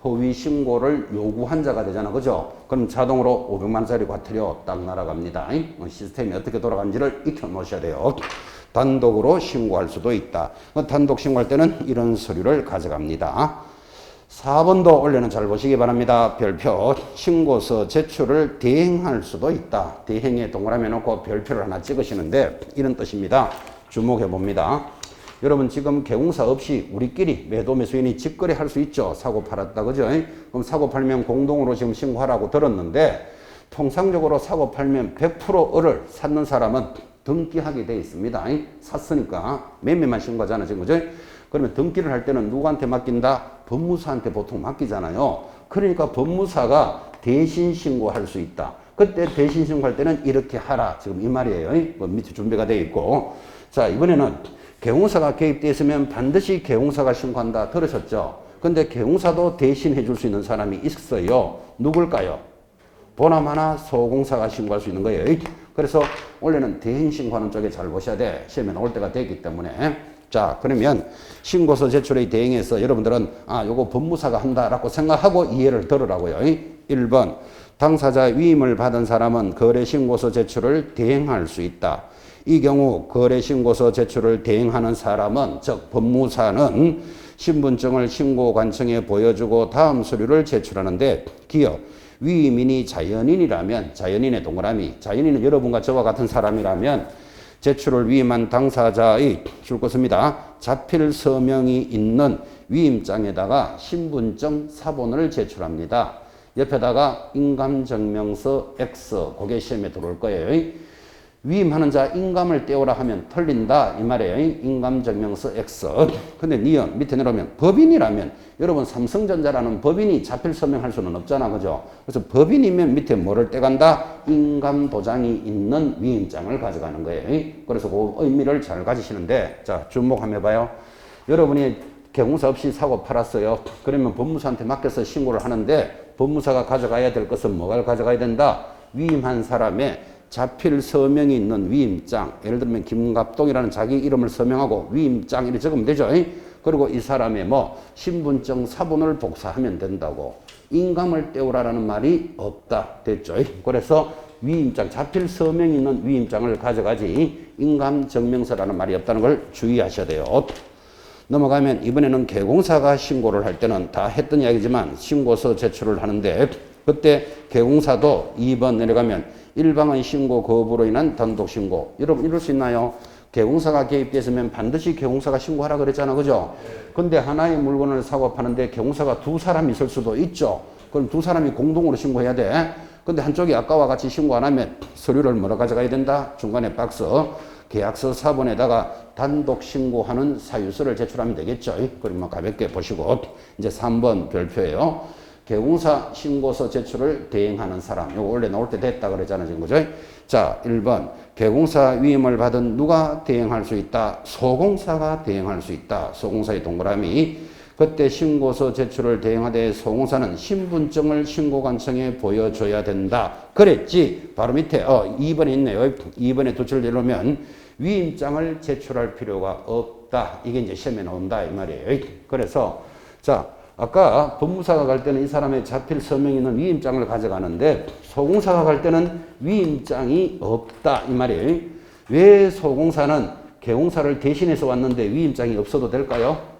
허위 신고를 요구한 자가 되잖아. 그죠? 그럼 자동으로 500만원짜리 과태료 딱 날아갑니다. 시스템이 어떻게 돌아가는지를 익혀 놓으셔야 돼요. 단독으로 신고할 수도 있다. 단독 신고할 때는 이런 서류를 가져갑니다. 4번도 원래는 잘 보시기 바랍니다. 별표 신고서 제출을 대행할 수도 있다. 대행에 동그라미 놓고 별표를 하나 찍으시는데 이런 뜻입니다. 주목해 봅니다. 여러분 지금 개공사 없이 우리끼리 매도 매수인이 직거래 할 수 있죠. 사고 팔았다. 그죠? 그럼 사고 팔면 공동으로 지금 신고하라고 들었는데 통상적으로 사고 팔면 100% 을을 샀는 사람은 등기하게 돼 있습니다. 샀으니까 매매만 신고하잖아. 지금 그죠? 그러면 등기를 할 때는 누구한테 맡긴다? 법무사한테 보통 맡기잖아요. 그러니까 법무사가 대신 신고할 수 있다. 그때 대신 신고할 때는 이렇게 하라. 지금 이 말이에요. 뭐 밑에 준비가 되어 있고. 자, 이번에는 개공사가 개입되어 있으면 반드시 개공사가 신고한다. 들으셨죠? 근데 개공사도 대신 해줄 수 있는 사람이 있어요. 누굴까요? 보나마나 소공사가 신고할 수 있는 거예요. 그래서 원래는 대행 신고하는 쪽에 잘 보셔야 돼. 시험에 나올 때가 되기 때문에. 자, 그러면 신고서 제출에 대행해서 여러분들은 요거 법무사가 한다라고 생각하고 이해를 들으라고요. 1번 당사자 위임을 받은 사람은 거래신고서 제출을 대행할 수 있다. 이 경우 거래신고서 제출을 대행하는 사람은 즉 법무사는 신분증을 신고관청에 보여주고 다음 서류를 제출하는데 기여 위임인이 자연인이라면 자연인의 동그라미 자연인은 여러분과 저와 같은 사람이라면 제출을 위임한 당사자의 줄 것입니다. 자필 서명이 있는 위임장에다가 신분증 사본을 제출합니다. 옆에다가 인감증명서 X 그게 시험에 들어올 거예요. 위임하는 자 인감을 떼오라 하면 틀린다 이 말이에요. 인감증명서 X. 근데 니은 밑에 내려오면 법인이라면 여러분 삼성전자라는 법인이 자필 서명할 수는 없잖아. 그죠? 그래서 법인이면 밑에 뭐를 떼간다? 인감도장이 있는 위임장을 가져가는 거예요. 그래서 그 의미를 잘 가지시는데 자 주목 한번 해봐요. 여러분이 개공사 없이 사고 팔았어요. 그러면 법무사한테 맡겨서 신고를 하는데 법무사가 가져가야 될 것은 뭐가 가져가야 된다? 위임한 사람의 자필 서명이 있는 위임장. 예를 들면 김갑동이라는 자기 이름을 서명하고 위임장 이렇게 적으면 되죠. 그리고 이 사람의 신분증 사본을 복사하면 된다고. 인감을 떼오라라는 말이 없다. 됐죠. 그래서 위임장, 자필 서명이 있는 위임장을 가져가지 인감증명서라는 말이 없다는 걸 주의하셔야 돼요. 넘어가면 이번에는 개공사가 신고를 할 때는 다 했던 이야기지만 신고서 제출을 하는데 그때 개공사도 2번 내려가면 일방은 신고 거부로 인한 단독 신고. 여러분 이럴 수 있나요? 개공사가 개입됐으면 반드시 개공사가 신고하라 그랬잖아. 그죠? 근데 하나의 물건을 사고 파는데 개공사가 두 사람이 있을 수도 있죠. 그럼 두 사람이 공동으로 신고해야 돼. 근데 한쪽이 아까와 같이 신고 안 하면 서류를 뭐라 가져가야 된다? 중간에 박스 계약서 사본에다가 단독 신고하는 사유서를 제출하면 되겠죠. 그러면 가볍게 보시고 이제 3번 별표예요. 개공사 신고서 제출을 대행하는 사람. 이거 원래 나올 때 됐다 그랬잖아요. 지금 그죠? 자, 1번. 개공사 위임을 받은 누가 대행할 수 있다? 소공사가 대행할 수 있다. 소공사의 동그라미. 그때 신고서 제출을 대행하되 소공사는 신분증을 신고관청에 보여줘야 된다. 그랬지. 바로 밑에 2번에 있네요. 2번에 도출을 내놓으면 위임장을 제출할 필요가 없다. 이게 이제 시험에 나온다 이 말이에요. 그래서 자, 아까 법무사가 갈 때는 이 사람의 자필 서명이 있는 위임장을 가져가는데 소공사가 갈 때는 위임장이 없다 이 말이에요. 왜 소공사는 개공사를 대신해서 왔는데 위임장이 없어도 될까요?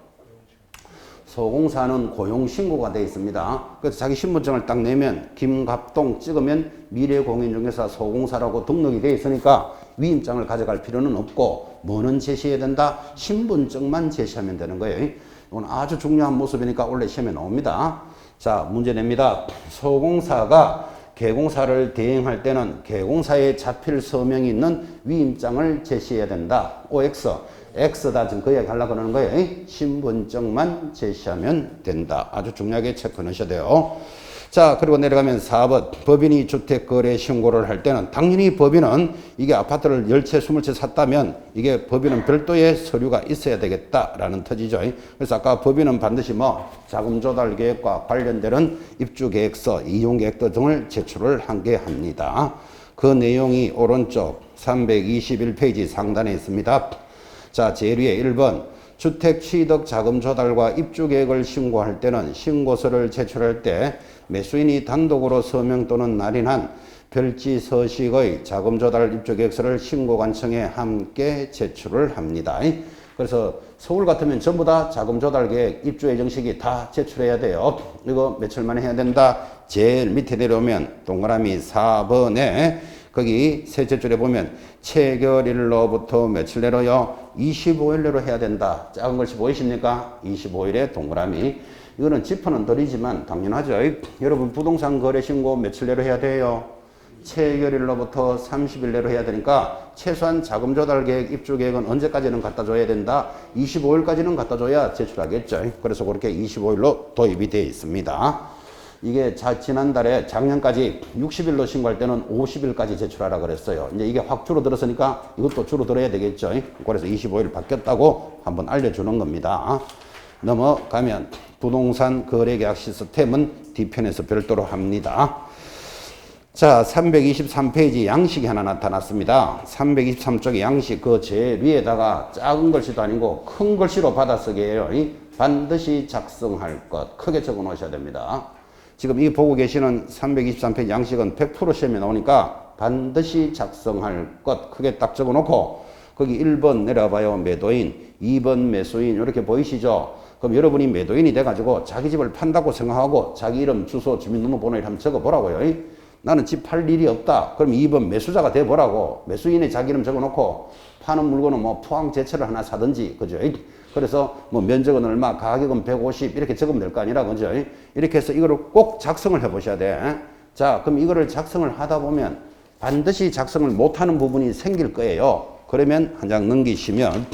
소공사는 고용신고가 되어 있습니다. 그래서 자기 신분증을 딱 내면 김갑동 찍으면 미래공인중개사 소공사라고 등록이 되어 있으니까 위임장을 가져갈 필요는 없고 뭐는 제시해야 된다? 신분증만 제시하면 되는 거예요. 이건 아주 중요한 모습이니까 원래 시험에 나옵니다. 자, 문제 냅니다. 소공사가 개공사를 대행할 때는 개공사의 자필 서명이 있는 위임장을 제시해야 된다. OX. X다 지금 그 이야기 하려고 그러는 거예요. 신분증만 제시하면 된다. 아주 중요하게 체크 넣으셔야 돼요. 자, 그리고 내려가면 4번. 법인이 주택거래 신고를 할 때는 당연히 법인은 이게 아파트를 10채, 20채 샀다면 이게 법인은 별도의 서류가 있어야 되겠다라는 터지죠. 그래서 아까 법인은 반드시 자금 조달 계획과 관련되는 입주 계획서, 이용 계획서 등을 제출을 하게 합니다. 그 내용이 오른쪽 321페이지 상단에 있습니다. 자, 제일 위에 1번. 주택 취득 자금 조달과 입주 계획을 신고할 때는 신고서를 제출할 때 매수인이 단독으로 서명 또는 날인한 별지 서식의 자금 조달 입주 계획서를 신고관청에 함께 제출을 합니다. 그래서 서울 같으면 전부 다 자금 조달 계획, 입주 예정식이 다 제출해야 돼요. 이거 며칠 만에 해야 된다. 제일 밑에 내려오면 동그라미 4번에 거기 셋째 줄에 보면 체결일로부터 며칠 내로요? 25일 내로 해야 된다. 작은 글씨 보이십니까? 25일에 동그라미. 이거는 지퍼는 덜이지만 당연하죠. 여러분 부동산 거래 신고 며칠 내로 해야 돼요? 체결일로부터 30일 내로 해야 되니까 최소한 자금 조달 계획, 입주 계획은 언제까지는 갖다 줘야 된다? 25일까지는 갖다 줘야 제출하겠죠. 그래서 그렇게 25일로 도입이 되어 있습니다. 이게 지난달에 작년까지 60일로 신고할 때는 50일까지 제출하라 그랬어요. 이제 이게 확 줄어들었으니까 이것도 줄어들어야 되겠죠. 그래서 25일 바뀌었다고 한번 알려주는 겁니다. 넘어가면 부동산 거래계약 시스템은 뒤편에서 별도로 합니다. 자, 323페이지 양식이 하나 나타났습니다. 323쪽의 양식 그 제일 위에다가 작은 글씨도 아니고 큰 글씨로 받아쓰기예요. 반드시 작성할 것 크게 적어 놓으셔야 됩니다. 지금 이 보고 계시는 323페이지 양식은 100% 시험에 나오니까 반드시 작성할 것 크게 딱 적어 놓고 거기 1번 내려봐요. 매도인, 2번 매수인 이렇게 보이시죠? 그럼 여러분이 매도인이 돼가지고 자기 집을 판다고 생각하고 자기 이름, 주소, 주민등록번호 이렇게 한번 적어보라고요. 나는 집 팔 일이 없다. 그럼 2번 매수자가 돼보라고. 매수인의 자기 이름 적어놓고 파는 물건은 포항 제철을 하나 사든지, 그죠? 그래서 면적은 얼마, 가격은 150 이렇게 적으면 될 거 아니라, 그죠? 이렇게 해서 이거를 꼭 작성을 해보셔야 돼. 자, 그럼 이거를 작성을 하다 보면 반드시 작성을 못하는 부분이 생길 거예요. 그러면 한 장 넘기시면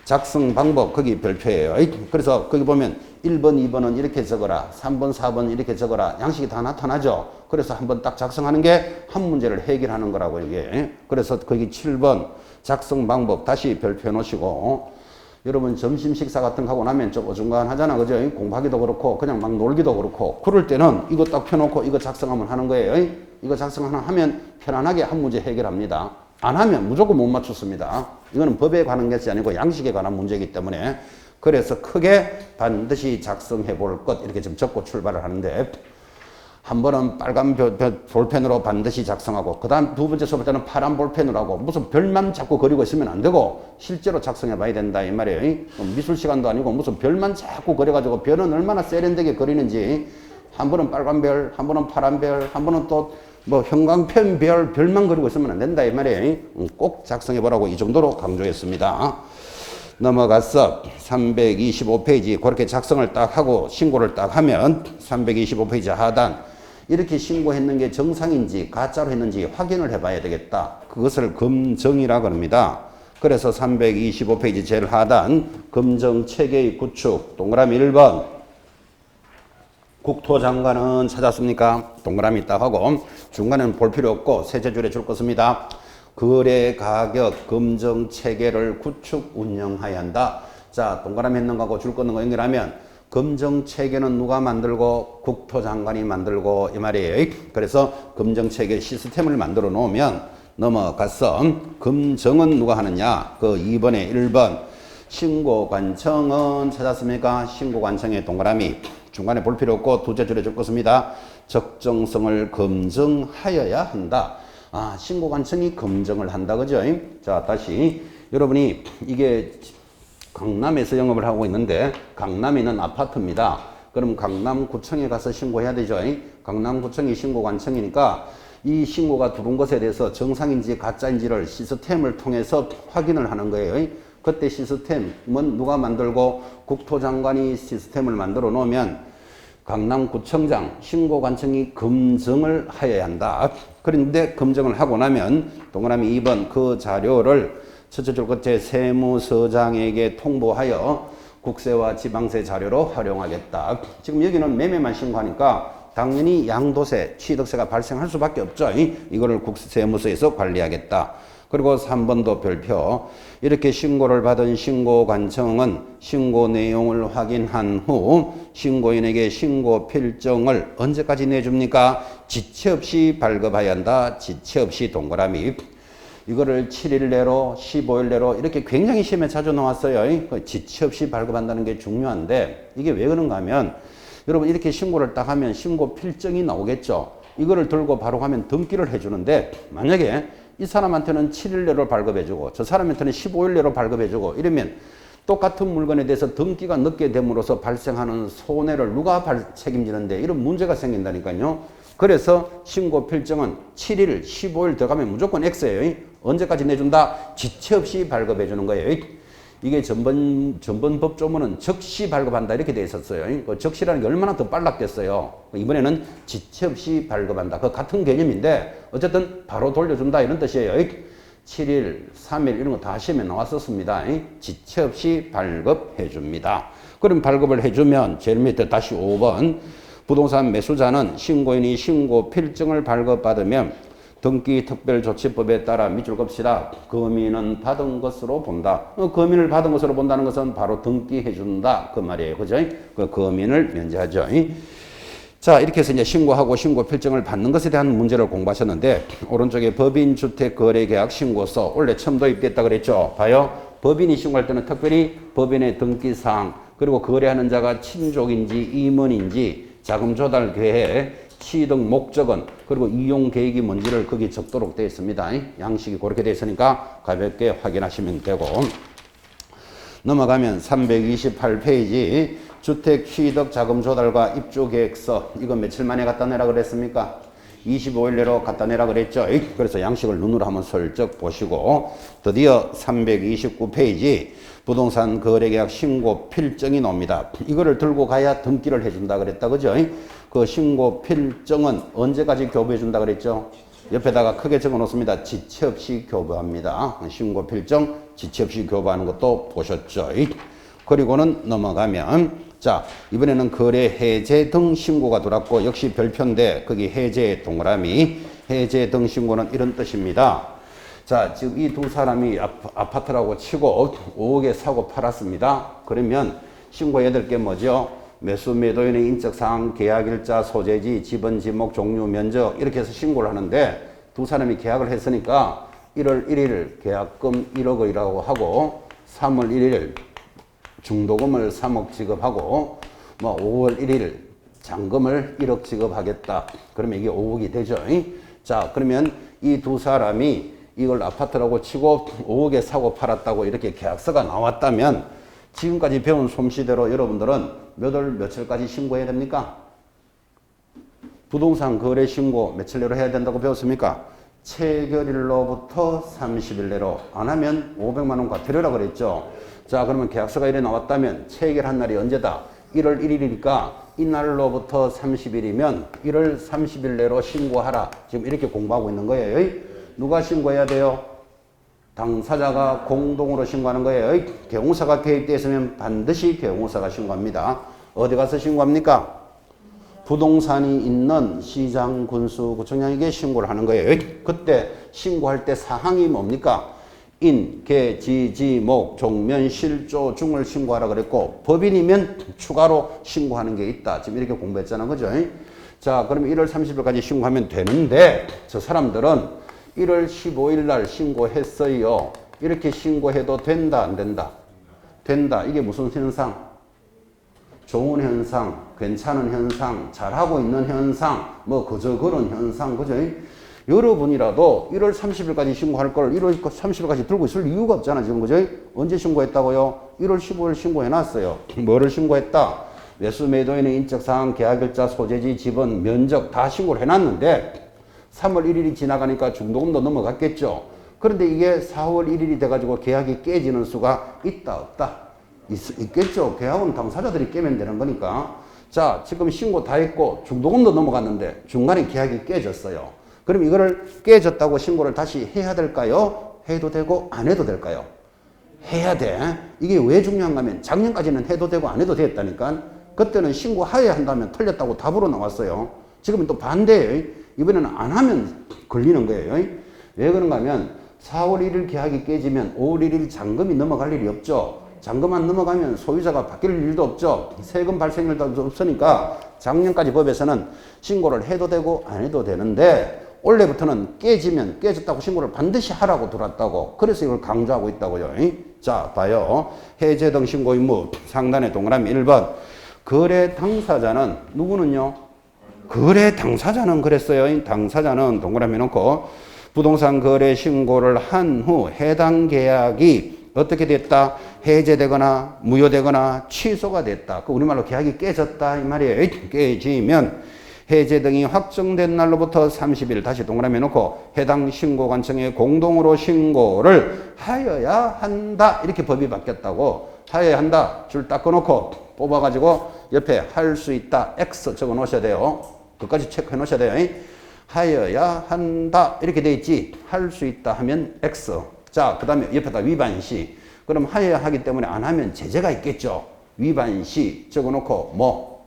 작성 방법 거기 별표예요. 그래서 거기 보면 1번, 2번은 이렇게 적어라. 3번, 4번 이렇게 적어라. 양식이 다 나타나죠. 그래서 한번 딱 작성하는 게 한 문제를 해결하는 거라고 이게. 그래서 거기 7번 작성 방법 다시 별표해 놓으시고 여러분 점심 식사 같은 거 하고 나면 좀 어중간하잖아. 그죠? 공부하기도 그렇고 그냥 막 놀기도 그렇고 그럴 때는 이거 딱 펴놓고 이거 작성하면 하는 거예요. 이거 작성하면 편안하게 한 문제 해결합니다. 안 하면 무조건 못 맞췄습니다. 이거는 법에 관한 것이 아니고 양식에 관한 문제이기 때문에 그래서 크게 반드시 작성해 볼 것 이렇게 좀 적고 출발을 하는데 한 번은 빨간 볼펜으로 반드시 작성하고 그 다음 두 번째 수업할 때는 파란 볼펜으로 하고 무슨 별만 자꾸 그리고 있으면 안 되고 실제로 작성해 봐야 된다 이 말이에요. 미술 시간도 아니고 무슨 별만 자꾸 그려가지고 별은 얼마나 세련되게 그리는지 한 번은 빨간 별, 한 번은 파란 별, 한 번은 또 뭐 형광펜 별만 그리고 있으면 안 된다 이 말이에요. 꼭 작성해 보라고 이 정도로 강조했습니다. 넘어가서 325페이지 그렇게 작성을 딱 하고 신고를 딱 하면 325페이지 하단 이렇게 신고했는 게 정상인지 가짜로 했는지 확인을 해봐야 되겠다. 그것을 검정이라 그럽니다. 그래서 325페이지 제일 하단 검정체계의 구축 동그라미 1번 국토장관은 찾았습니까? 동그라미 딱 하고 중간에는 볼 필요 없고 셋째 줄에 줄 것입니다. 거래 가격 검정 체계를 구축 운영해야 한다. 자, 동그라미 있는 거하고 줄 긋는 거 연결하면 검정 체계는 누가 만들고 국토장관이 만들고 이 말이에요. 그래서 검정 체계 시스템을 만들어 놓으면 넘어가서 검정은 누가 하느냐? 그 2번에 1번 신고관청은 찾았습니까? 신고관청의 동그라미 중간에 볼 필요 없고 두째 줄에 줄 것입니다. 적정성을 검증하여야 한다. 아, 신고관청이 검증을 한다. 그죠? 자, 다시. 여러분이 이게 강남에서 영업을 하고 있는데 강남에 있는 아파트입니다. 그럼 강남구청에 가서 신고해야 되죠. 강남구청이 신고관청이니까 이 신고가 들어온 것에 대해서 정상인지 가짜인지를 시스템을 통해서 확인을 하는 거예요. 그때 시스템은 누가 만들고 국토장관이 시스템을 만들어 놓으면 강남구청장 신고관청이 검증을 하여야 한다. 그런데 검증을 하고 나면 동그라미 2번 그 자료를 첫째 줄 끝에 세무서장에게 통보하여 국세와 지방세 자료로 활용하겠다. 지금 여기는 매매만 신고하니까 당연히 양도세, 취득세가 발생할 수밖에 없죠. 이거를 국세무서에서 관리하겠다. 그리고 3번도 별표. 이렇게 신고를 받은 신고관청은 신고 내용을 확인한 후 신고인에게 신고 필정을 언제까지 내줍니까? 지체 없이 발급해야 한다. 지체 없이 동그라미. 이거를 7일 내로 15일 내로 이렇게 굉장히 시험에 자주 나왔어요. 지체 없이 발급한다는 게 중요한데 이게 왜 그런가 하면 여러분 이렇게 신고를 딱 하면 신고 필정이 나오겠죠. 이거를 들고 바로 가면 등기를 해주는데 만약에 이 사람한테는 7일 내로 발급해주고 저 사람한테는 15일 내로 발급해주고 이러면 똑같은 물건에 대해서 등기가 늦게 됨으로써 발생하는 손해를 누가 책임지는데 이런 문제가 생긴다니까요. 그래서 신고 필정은 7일, 15일 들어가면 무조건 X예요. 언제까지 내준다? 지체 없이 발급해 주는 거예요. 이게 전번 법조문은 적시 발급한다 이렇게 돼 있었어요. 그 적시라는 게 얼마나 더 빨랐겠어요. 이번에는 지체 없이 발급한다. 그 같은 개념인데 어쨌든 바로 돌려준다 이런 뜻이에요. 7일, 3일 이런 거 다 시험에 나왔었습니다. 지체 없이 발급해 줍니다. 그럼 발급을 해주면 제일 밑에 다시 5번 부동산 매수자는 신고인이 신고 필증을 발급받으면 등기특별조치법에 따라 밑줄 겁시다. 검인은 받은 것으로 본다. 검인을 받은 것으로 본다는 것은 바로 등기해준다. 그 말이에요. 그죠? 그 검인을 면제하죠. 자, 이렇게 해서 이제 신고하고 신고 필증을 받는 것에 대한 문제를 공부하셨는데, 오른쪽에 법인주택거래계약 신고서, 원래 처음 도입됐다 그랬죠? 봐요. 법인이 신고할 때는 특별히 법인의 등기사항, 그리고 거래하는 자가 친족인지 임원인지, 자금 조달 계획, 취득 목적은 그리고 이용 계획이 뭔지를 거기 적도록 되어 있습니다. 양식이 그렇게 되어 있으니까 가볍게 확인하시면 되고 넘어가면 328페이지 주택 취득 자금 조달과 입주 계획서 이거 며칠 만에 갖다 내라 그랬습니까? 25일 내로 갖다 내라 그랬죠. 그래서 양식을 눈으로 한번 슬쩍 보시고 드디어 329페이지 부동산 거래계약 신고 필정이 나옵니다. 이거를 들고 가야 등기를 해준다 그랬다 그죠? 그 신고 필정은 언제까지 교부해 준다 그랬죠? 옆에다가 크게 적어 놓습니다. 지체 없이 교부합니다. 신고 필정 지체 없이 교부하는 것도 보셨죠? 그리고는 넘어가면 자 이번에는 거래 해제 등 신고가 들어왔고 역시 별표인데 거기 해제 동그라미 해제 등 신고는 이런 뜻입니다. 자 지금 이 두 사람이 아파트라고 치고 5억에 사고 팔았습니다. 그러면 신고해야 될 게 뭐죠? 매수 매도인의 인적사항, 계약일자, 소재지, 지번, 지목, 종류, 면적 이렇게 해서 신고를 하는데 두 사람이 계약을 했으니까 1월 1일 계약금 1억이라고 하고 3월 1일 중도금을 3억 지급하고 뭐 5월 1일 잔금을 1억 지급하겠다. 그러면 이게 5억이 되죠. 자, 그러면 이 두 사람이 이걸 아파트라고 치고 5억에 사고 팔았다고 이렇게 계약서가 나왔다면 지금까지 배운 솜씨대로 여러분들은 몇 월 며칠까지 신고해야 됩니까? 부동산 거래 신고 며칠 내로 해야 된다고 배웠습니까? 체결일로부터 30일 내로 안 하면 500만 원 과태료라고 그랬죠. 자, 그러면 계약서가 이래 나왔다면 체결한 날이 언제다? 1월 1일이니까 이날로부터 30일이면 1월 30일 내로 신고하라. 지금 이렇게 공부하고 있는 거예요. 누가 신고해야 돼요? 당사자가 공동으로 신고하는 거예요. 개공사가 개입되어 있으면 반드시 개공사가 신고합니다. 어디 가서 신고합니까? 부동산이 있는 시장, 군수, 구청장에게 신고를 하는 거예요. 그때 신고할 때 사항이 뭡니까? 인, 개, 지, 지, 목, 종면, 실조, 중을 신고하라 그랬고 법인이면 추가로 신고하는 게 있다. 지금 이렇게 공부했잖아. 그죠? 자, 그러면 1월 30일까지 신고하면 되는데 저 사람들은 1월 15일 날 신고했어요. 이렇게 신고해도 된다, 안 된다? 된다. 이게 무슨 현상? 좋은 현상, 괜찮은 현상, 잘하고 있는 현상, 뭐 그저 그런 현상, 그죠? 여러분이라도 1월 30일까지 신고할 걸 1월 30일까지 들고 있을 이유가 없잖아, 지금, 그죠? 언제 신고했다고요? 1월 15일 신고해놨어요. 뭐를 신고했다? 매수 매도인의 인적사항, 계약일자, 소재지, 지분, 면적 다 신고를 해놨는데 3월 1일이 지나가니까 중도금도 넘어갔겠죠. 그런데 이게 4월 1일이 돼가지고 계약이 깨지는 수가 있다, 없다? 있겠죠. 계약은 당사자들이 깨면 되는 거니까. 자, 지금 신고 다 했고 중도금도 넘어갔는데 중간에 계약이 깨졌어요. 그럼 이거를 깨졌다고 신고를 다시 해야 될까요? 해도 되고 안 해도 될까요? 해야 돼. 이게 왜 중요한가 하면 작년까지는 해도 되고 안 해도 됐다니까. 그때는 신고해야 한다면 틀렸다고 답으로 나왔어요. 지금은 또 반대예요. 이번에는 안 하면 걸리는 거예요. 왜 그런가 하면 4월 1일 계약이 깨지면 5월 1일 잔금이 넘어갈 일이 없죠. 잔금만 넘어가면 소유자가 바뀔 일도 없죠. 세금 발생일도 없으니까 작년까지 법에서는 신고를 해도 되고 안 해도 되는데 올해부터는 깨지면 깨졌다고 신고를 반드시 하라고 들었다고. 그래서 이걸 강조하고 있다고요. 자, 봐요. 해제 등 신고 의무 상단에 동그라미 1번. 거래 당사자는 누구는요? 거래 당사자는 그랬어요. 당사자는 동그라미 놓고 부동산 거래 신고를 한 후 해당 계약이 어떻게 됐다? 해제되거나 무효되거나 취소가 됐다. 그 우리말로 계약이 깨졌다 이 말이에요. 깨지면 해제 등이 확정된 날로부터 30일 다시 동그라미 놓고 해당 신고관청에 공동으로 신고를 하여야 한다. 이렇게 법이 바뀌었다고. 하여야 한다. 줄 딱 꺼놓고 뽑아가지고 옆에 할 수 있다. X 적어 놓으셔야 돼요. 그까지 체크해 놓으셔야 돼요. 하여야 한다. 이렇게 돼 있지. 할 수 있다 하면 X. 자, 그 다음에 옆에다 위반시. 그럼 하여야 하기 때문에 안 하면 제재가 있겠죠. 위반시 적어 놓고 뭐?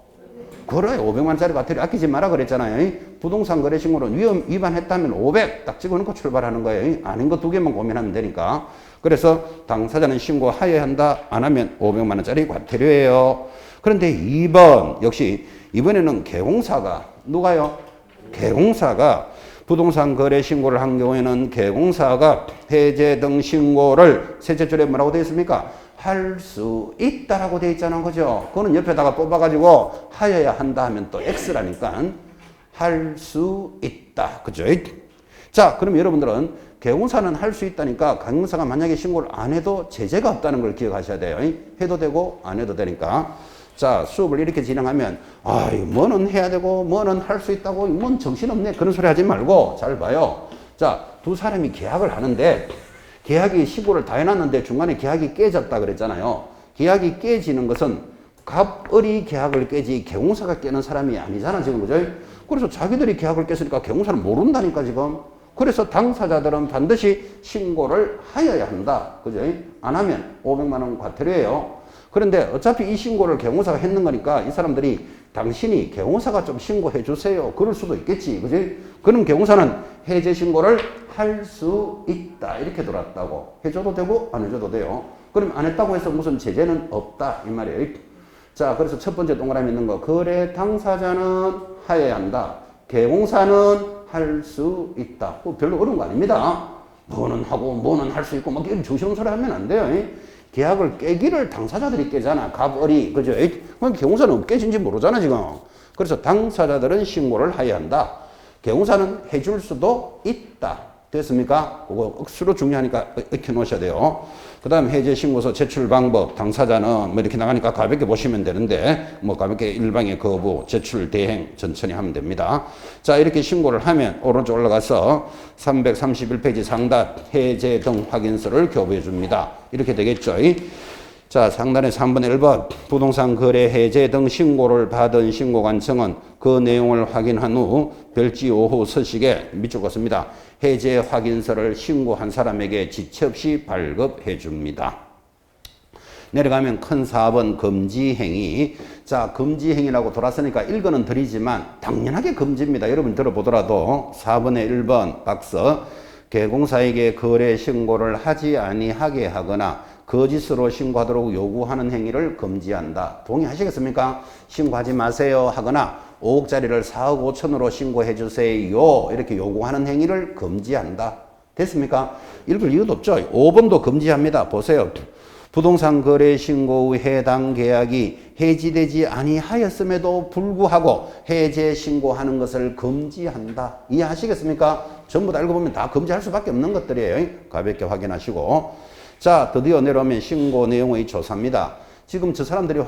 그래, 500만원짜리 과태료 아끼지 마라 그랬잖아요. 부동산 거래 신고는 위반했다면 500 딱 찍어 놓고 출발하는 거예요. 아닌 거 두 개만 고민하면 되니까. 그래서 당사자는 신고하여야 한다. 안 하면 500만원짜리 과태료예요. 그런데 2번 역시 이번에는 개공사가 누가요? 개공사가 부동산 거래 신고를 한 경우에는 개공사가 해제 등 신고를 셋째 줄에 뭐라고 되어 있습니까? 할 수 있다라고 되어 있잖아. 그죠? 그거는 옆에다가 뽑아가지고 하여야 한다 하면 또 X라니까 할 수 있다. 그죠? 자, 그럼 여러분들은 개공사는 할 수 있다니까 개공사가 만약에 신고를 안 해도 제재가 없다는 걸 기억하셔야 돼요. 해도 되고 안 해도 되니까. 자, 수업을 이렇게 진행하면 뭐는 해야 되고 뭐는 할 수 있다고 뭔 정신없네 그런 소리 하지 말고 잘 봐요. 자, 두 사람이 계약을 하는데 계약이 신고를 다 해놨는데 중간에 계약이 깨졌다 그랬잖아요. 계약이 깨지는 것은 갑을이 계약을 깨지 개공사가 깨는 사람이 아니잖아 지금. 그죠? 그래서 자기들이 계약을 깼으니까 개공사는 모른다니까 지금. 그래서 당사자들은 반드시 신고를 하여야 한다. 그죠? 안 하면 500만 원 과태료예요. 그런데 어차피 이 신고를 개공사가 했는 거니까 이 사람들이 당신이 개공사가 좀 신고해 주세요. 그럴 수도 있겠지. 그지? 그럼 개공사는 해제 신고를 할 수 있다. 이렇게 들어왔다고. 해줘도 되고 안 해줘도 돼요. 그럼 안 했다고 해서 무슨 제재는 없다. 이 말이에요. 자, 그래서 첫 번째 동그라미 있는 거. 거래 당사자는 하여야 한다. 개공사는 할 수 있다. 별로 어려운 거 아닙니다. 뭐는 하고 뭐는 할 수 있고 막 이런 정신없는 소리 하면 안 돼요. 계약을 깨기를 당사자들이 깨잖아. 갑을이. 그죠? 그럼 개공사는 깨진지 모르잖아, 지금. 그래서 당사자들은 신고를 해야 한다. 개공사는 해줄 수도 있다. 됐습니까? 그거 억수로 중요하니까 익혀 놓으셔야 돼요. 그 다음 해제 신고서 제출 방법, 당사자는 뭐 이렇게 나가니까 가볍게 보시면 되는데, 뭐 가볍게 일방의 거부, 제출 대행 천천히 하면 됩니다. 자, 이렇게 신고를 하면 오른쪽 올라가서 331페이지 상단 해제 등 확인서를 교부해 줍니다. 이렇게 되겠죠. 자, 상단에 3번에 1번 부동산 거래 해제 등 신고를 받은 신고관청은 그 내용을 확인한 후 별지 5호 서식에 밑줄 긋습니다. 해제 확인서를 신고한 사람에게 지체 없이 발급해 줍니다. 내려가면 큰 4번 금지행위. 자, 금지행위라고 돌았으니까 1권은 드리지만 당연하게 금지입니다. 여러분 들어보더라도 4번에 1번 박서 개공사에게 거래 신고를 하지 아니하게 하거나 거짓으로 신고하도록 요구하는 행위를 금지한다. 동의하시겠습니까? 신고하지 마세요 하거나 5억짜리를 4억 5천으로 신고해 주세요 이렇게 요구하는 행위를 금지한다. 됐습니까? 읽을 이유도 없죠. 5번도 금지합니다. 보세요. 부동산 거래 신고 후 해당 계약이 해지되지 아니하였음에도 불구하고 해제 신고하는 것을 금지한다. 이해하시겠습니까? 전부 다 읽어보면 다 금지할 수밖에 없는 것들이에요. 가볍게 확인하시고. 자, 드디어 내려오면 신고 내용의 조사입니다. 지금 저 사람들이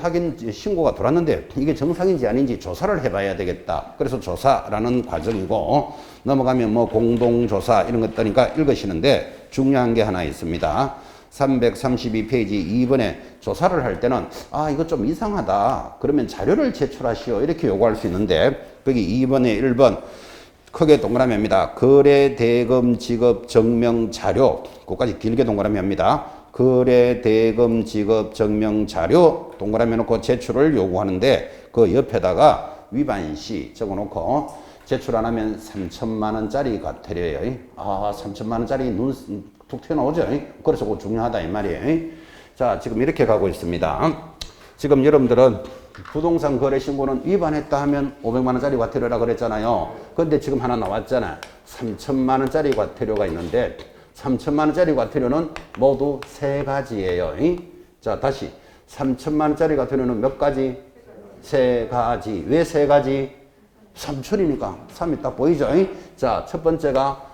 신고가 들어왔는데 이게 정상인지 아닌지 조사를 해봐야 되겠다. 그래서 조사라는 과정이고, 넘어가면 뭐 공동조사 이런 것들이니까 읽으시는데 중요한 게 하나 있습니다. 332페이지 2번에 조사를 할 때는 이거 좀 이상하다. 그러면 자료를 제출하시오. 이렇게 요구할 수 있는데 거기 2번에 1번 크게 동그라미입니다. 거래 대금 지급 증명 자료. 그것까지 길게 동그라미 합니다. 거래 대금 지급 증명 자료 동그라미 놓고 제출을 요구하는데 그 옆에다가 위반 시 적어 놓고 제출 안 하면 3천만 원짜리 과태료예요. 3천만 원짜리 눈 툭 튀어나오죠. 그래서 그거 중요하다 이 말이에요. 자, 지금 이렇게 가고 있습니다. 지금 여러분들은 부동산 거래 신고는 위반했다 하면 500만 원짜리 과태료라 그랬잖아요. 그런데 지금 하나 나왔잖아. 3천만 원짜리 과태료가 있는데 3천만 원짜리 과태료는 모두 3가지예요. 자, 다시 3천만 원짜리 과태료는 몇 가지? 3가지. 왜 3가지? 3천이니까 3이 딱 보이죠? 자, 첫 번째가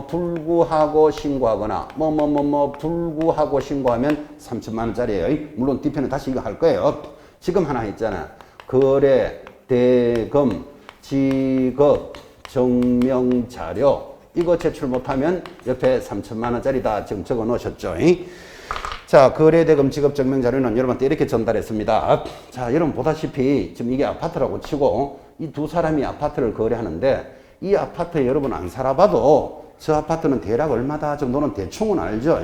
불구하고 신고하거나 불구하고 신고하면 3천만 원짜리예요. 물론 뒤편은 다시 이거 할 거예요. 지금 하나 있잖아. 거래 대금 지급 증명 자료 이거 제출 못하면 옆에 3천만 원짜리다 지금 적어 놓으셨죠. 자, 거래 대금 지급 증명 자료는 여러분한테 이렇게 전달했습니다. 자, 여러분 보다시피 지금 이게 아파트라고 치고 이 두 사람이 아파트를 거래하는데 이 아파트에 여러분 안 살아봐도 저 아파트는 대략 얼마다 정도는 대충은 알죠.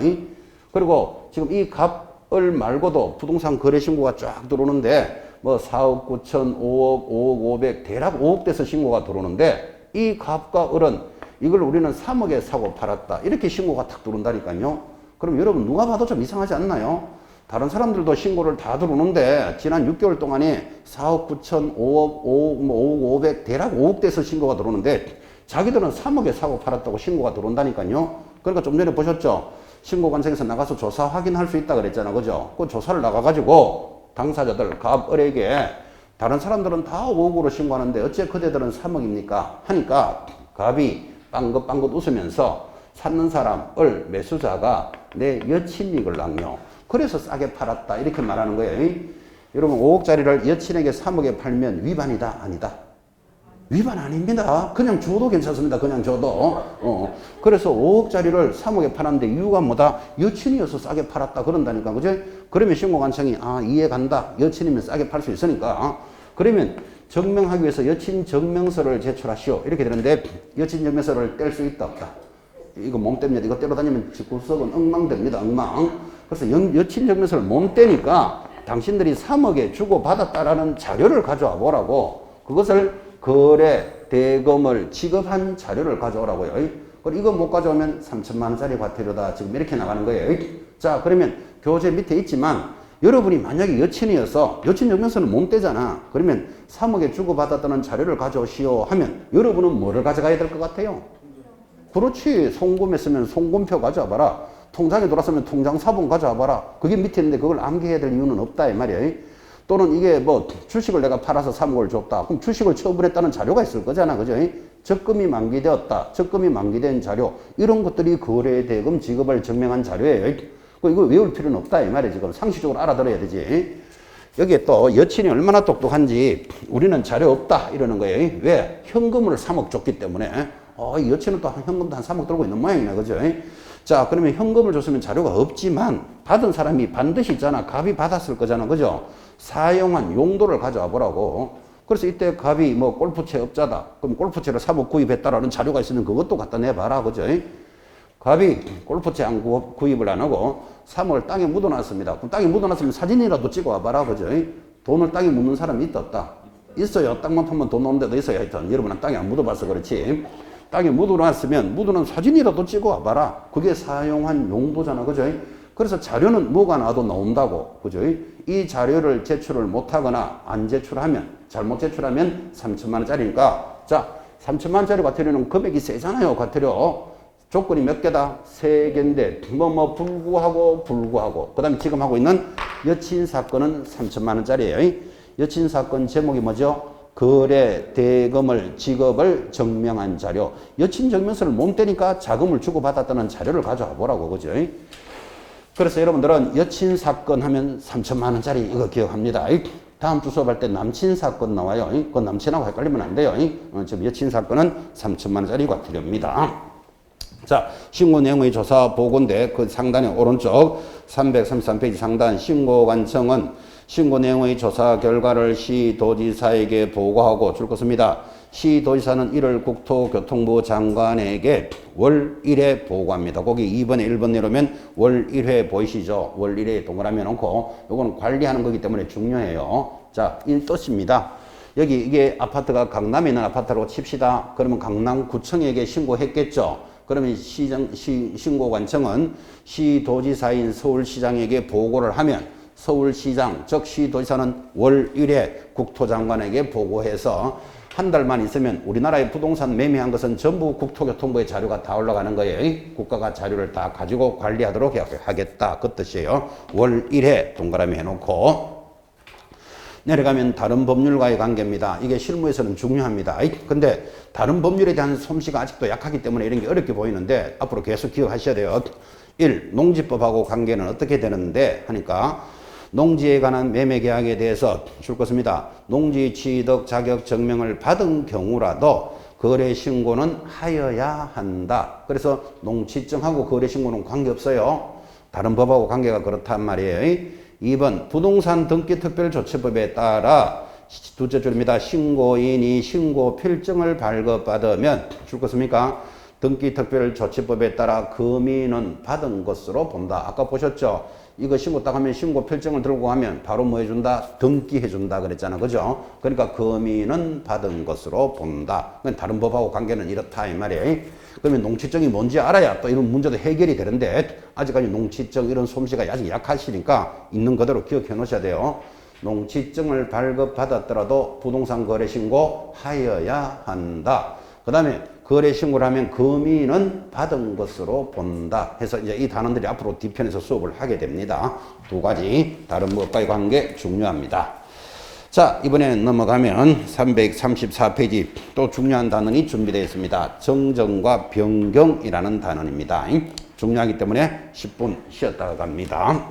그리고 지금 이 값을 말고도 부동산 거래 신고가 쫙 들어오는데 뭐 4억 9천, 5억, 5억 500 대략 5억 대서 신고가 들어오는데 이 값과 을은 이걸 우리는 3억에 사고 팔았다. 이렇게 신고가 탁 들어온다니까요. 그럼 여러분 누가 봐도 좀 이상하지 않나요? 다른 사람들도 신고를 다 들어오는데 지난 6개월 동안에 4억 9천, 5억, 5억 500 대략 5억 대서 신고가 들어오는데 자기들은 3억에 사고 팔았다고 신고가 들어온다니까요. 그러니까 좀 전에 보셨죠? 신고관청에서 나가서 조사 확인할 수 있다 그랬잖아. 그죠? 그 조사를 나가가지고 당사자들 갑, 을에게 다른 사람들은 다 5억으로 신고하는데 어째 그대들은 3억입니까? 하니까 갑이 빵긋빵긋 웃으면서 찾는 사람, 을, 매수자가 내 여친이걸랑요. 그래서 싸게 팔았다. 이렇게 말하는 거예요. 여러분 5억짜리를 여친에게 3억에 팔면 위반이다? 아니다? 위반 아닙니다. 그냥 줘도 괜찮습니다. 그냥 줘도. 그래서 5억짜리를 3억에 팔았는데 이유가 뭐다? 여친이어서 싸게 팔았다. 그런다니까. 그죠? 그러면 신고관청이 이해 간다. 여친이면 싸게 팔 수 있으니까. 그러면 증명하기 위해서 여친 증명서를 제출하시오. 이렇게 되는데 여친 증명서를 뗄 수 있다 없다? 이거 못 뗍니다. 이거 떼러 다니면 집구석은 엉망됩니다. 엉망. 그래서 여친 증명서를 못 떼니까 당신들이 3억에 주고 받았다라는 자료를 가져와 보라고. 그것을 거래 대금을 지급한 자료를 가져오라고요. 그리고 이거 못 가져오면 3천만 원짜리 과태료다. 지금 이렇게 나가는 거예요. 자, 그러면 교재 밑에 있지만 여러분이 만약에 여친이어서 여친 증명서는 못 떼잖아. 그러면 3억에 주고 받았다는 자료를 가져오시오 하면 여러분은 뭐를 가져가야 될 것 같아요? 그렇지. 송금했으면 송금표 가져와봐라. 통장에 돌았으면 통장 사본 가져와봐라. 그게 밑에 있는데 그걸 암기해야 될 이유는 없다 이 말이에요. 또는 이게 뭐 주식을 내가 팔아서 3억을 줬다. 그럼 주식을 처분했다는 자료가 있을 거잖아. 그죠? 적금이 만기되었다. 적금이 만기된 자료. 이런 것들이 거래대금 지급을 증명한 자료예요. 이거 외울 필요는 없다. 이 말이야. 지금 상식적으로 알아들어야 되지. 여기에 또 여친이 얼마나 똑똑한지 우리는 자료 없다. 이러는 거예요. 왜? 현금을 3억 줬기 때문에. 이 여친은 또 현금도 한 3억 들고 있는 모양이네. 그죠? 자, 그러면 현금을 줬으면 자료가 없지만 받은 사람이 반드시 있잖아. 갑이 받았을 거잖아. 그죠? 사용한 용도를 가져와 보라고. 그래서 이때 갑이 뭐 골프채 업자다. 그럼 골프채를 3억 구입했다라는 자료가 있으면 그것도 갖다 내봐라. 그죠? 갑이 골프채 안 구입을 안 하고 3억을 땅에 묻어놨습니다. 그럼 땅에 묻어놨으면 사진이라도 찍어 와봐라. 그죠? 돈을 땅에 묻는 사람이 있다 없다? 있어요. 땅만 파면 돈 나오는 데도 있어요. 하여튼 여러분은 땅에 안 묻어봐서 그렇지. 땅에 묻어놨으면 묻어놓은 사진이라도 찍어 와봐라. 그게 사용한 용도잖아. 그죠? 그래서 자료는 뭐가 나와도 나온다고. 그죠? 이 자료를 제출을 못하거나 안 제출하면, 잘못 제출하면 3천만 원짜리니까, 자, 3천만 원짜리 과태료는 금액이 세잖아요. 과태료. 조건이 몇 개다? 3개인데, 불구하고. 그 다음에 지금 하고 있는 여친 사건은 3천만 원짜리예요. 여친 사건 제목이 뭐죠? 거래 대금을 지급을 증명한 자료. 여친 증명서를 못 떼니까 자금을 주고받았다는 자료를 가져와 보라고. 그죠? 그래서 여러분들은 여친 사건 하면 3천만 원짜리 이거 기억합니다. 다음 주 수업할 때 남친 사건 나와요. 그 남친하고 헷갈리면 안 돼요. 지금 여친 사건은 3천만 원짜리 과태료입니다. 자, 신고 내용의 조사 보고인데 그 상단의 오른쪽 333페이지 상단 신고관청은 신고 내용의 조사 결과를 시도지사에게 보고하고 줄 것입니다. 시도지사는 이를 국토교통부 장관에게 월 1회 보고합니다. 거기 2번에 1번 내려오면 월 1회 보이시죠? 월 1회 동그라미 놓고 요거는 관리하는 거기 때문에 중요해요. 자, 이 뜻입니다. 여기 이게 아파트가 강남에 있는 아파트라고 칩시다. 그러면 강남구청에게 신고했겠죠. 그러면 신고관청은 시도지사인 서울시장에게 보고를 하면 서울시장, 즉 시도지사는 월 1회 국토장관에게 보고해서 한 달만 있으면 우리나라의 부동산 매매한 것은 전부 국토교통부의 자료가 다 올라가는 거예요. 국가가 자료를 다 가지고 관리하도록 하겠다. 그 뜻이에요. 월 1회 동그라미 해놓고 내려가면 다른 법률과의 관계입니다. 이게 실무에서는 중요합니다. 근데 다른 법률에 대한 솜씨가 아직도 약하기 때문에 이런 게 어렵게 보이는데 앞으로 계속 기억하셔야 돼요. 1. 농지법하고 관계는 어떻게 되는데 하니까 농지에 관한 매매계약에 대해서 줄 것입니다. 농지 취득 자격 증명을 받은 경우라도 거래신고는 하여야 한다. 그래서 농취증하고 거래신고는 관계없어요. 다른 법하고 관계가 그렇단 말이에요. 2번 부동산 등기특별조치법에 따라 둘째 줄입니다. 신고인이 신고 필증을 발급받으면 줄 것입니까? 등기특별조치법에 따라 금인은 받은 것으로 본다. 아까 보셨죠? 이거 신고 딱 하면 신고 필증을 들고 가면 바로 뭐 해준다? 등기해준다 그랬잖아. 그죠? 그러니까 금인은 받은 것으로 본다. 다른 법하고 관계는 이렇다 이 말이에요. 그러면 농취증이 뭔지 알아야 또 이런 문제도 해결이 되는데 아직까지 농취증 이런 솜씨가 아직 약하시니까 있는 그대로 기억해 놓으셔야 돼요. 농취증을 발급받았더라도 부동산 거래 신고 하여야 한다. 그 다음에 거래 신고를 하면 금인은 받은 것으로 본다. 해서 이제 이 단원들이 앞으로 뒤편에서 수업을 하게 됩니다. 두 가지 다른 법과의 관계 중요합니다. 자, 이번에 넘어가면 334페이지 또 중요한 단원이 준비되어 있습니다. 정정과 변경이라는 단원입니다. 중요하기 때문에 10분 쉬었다가 갑니다.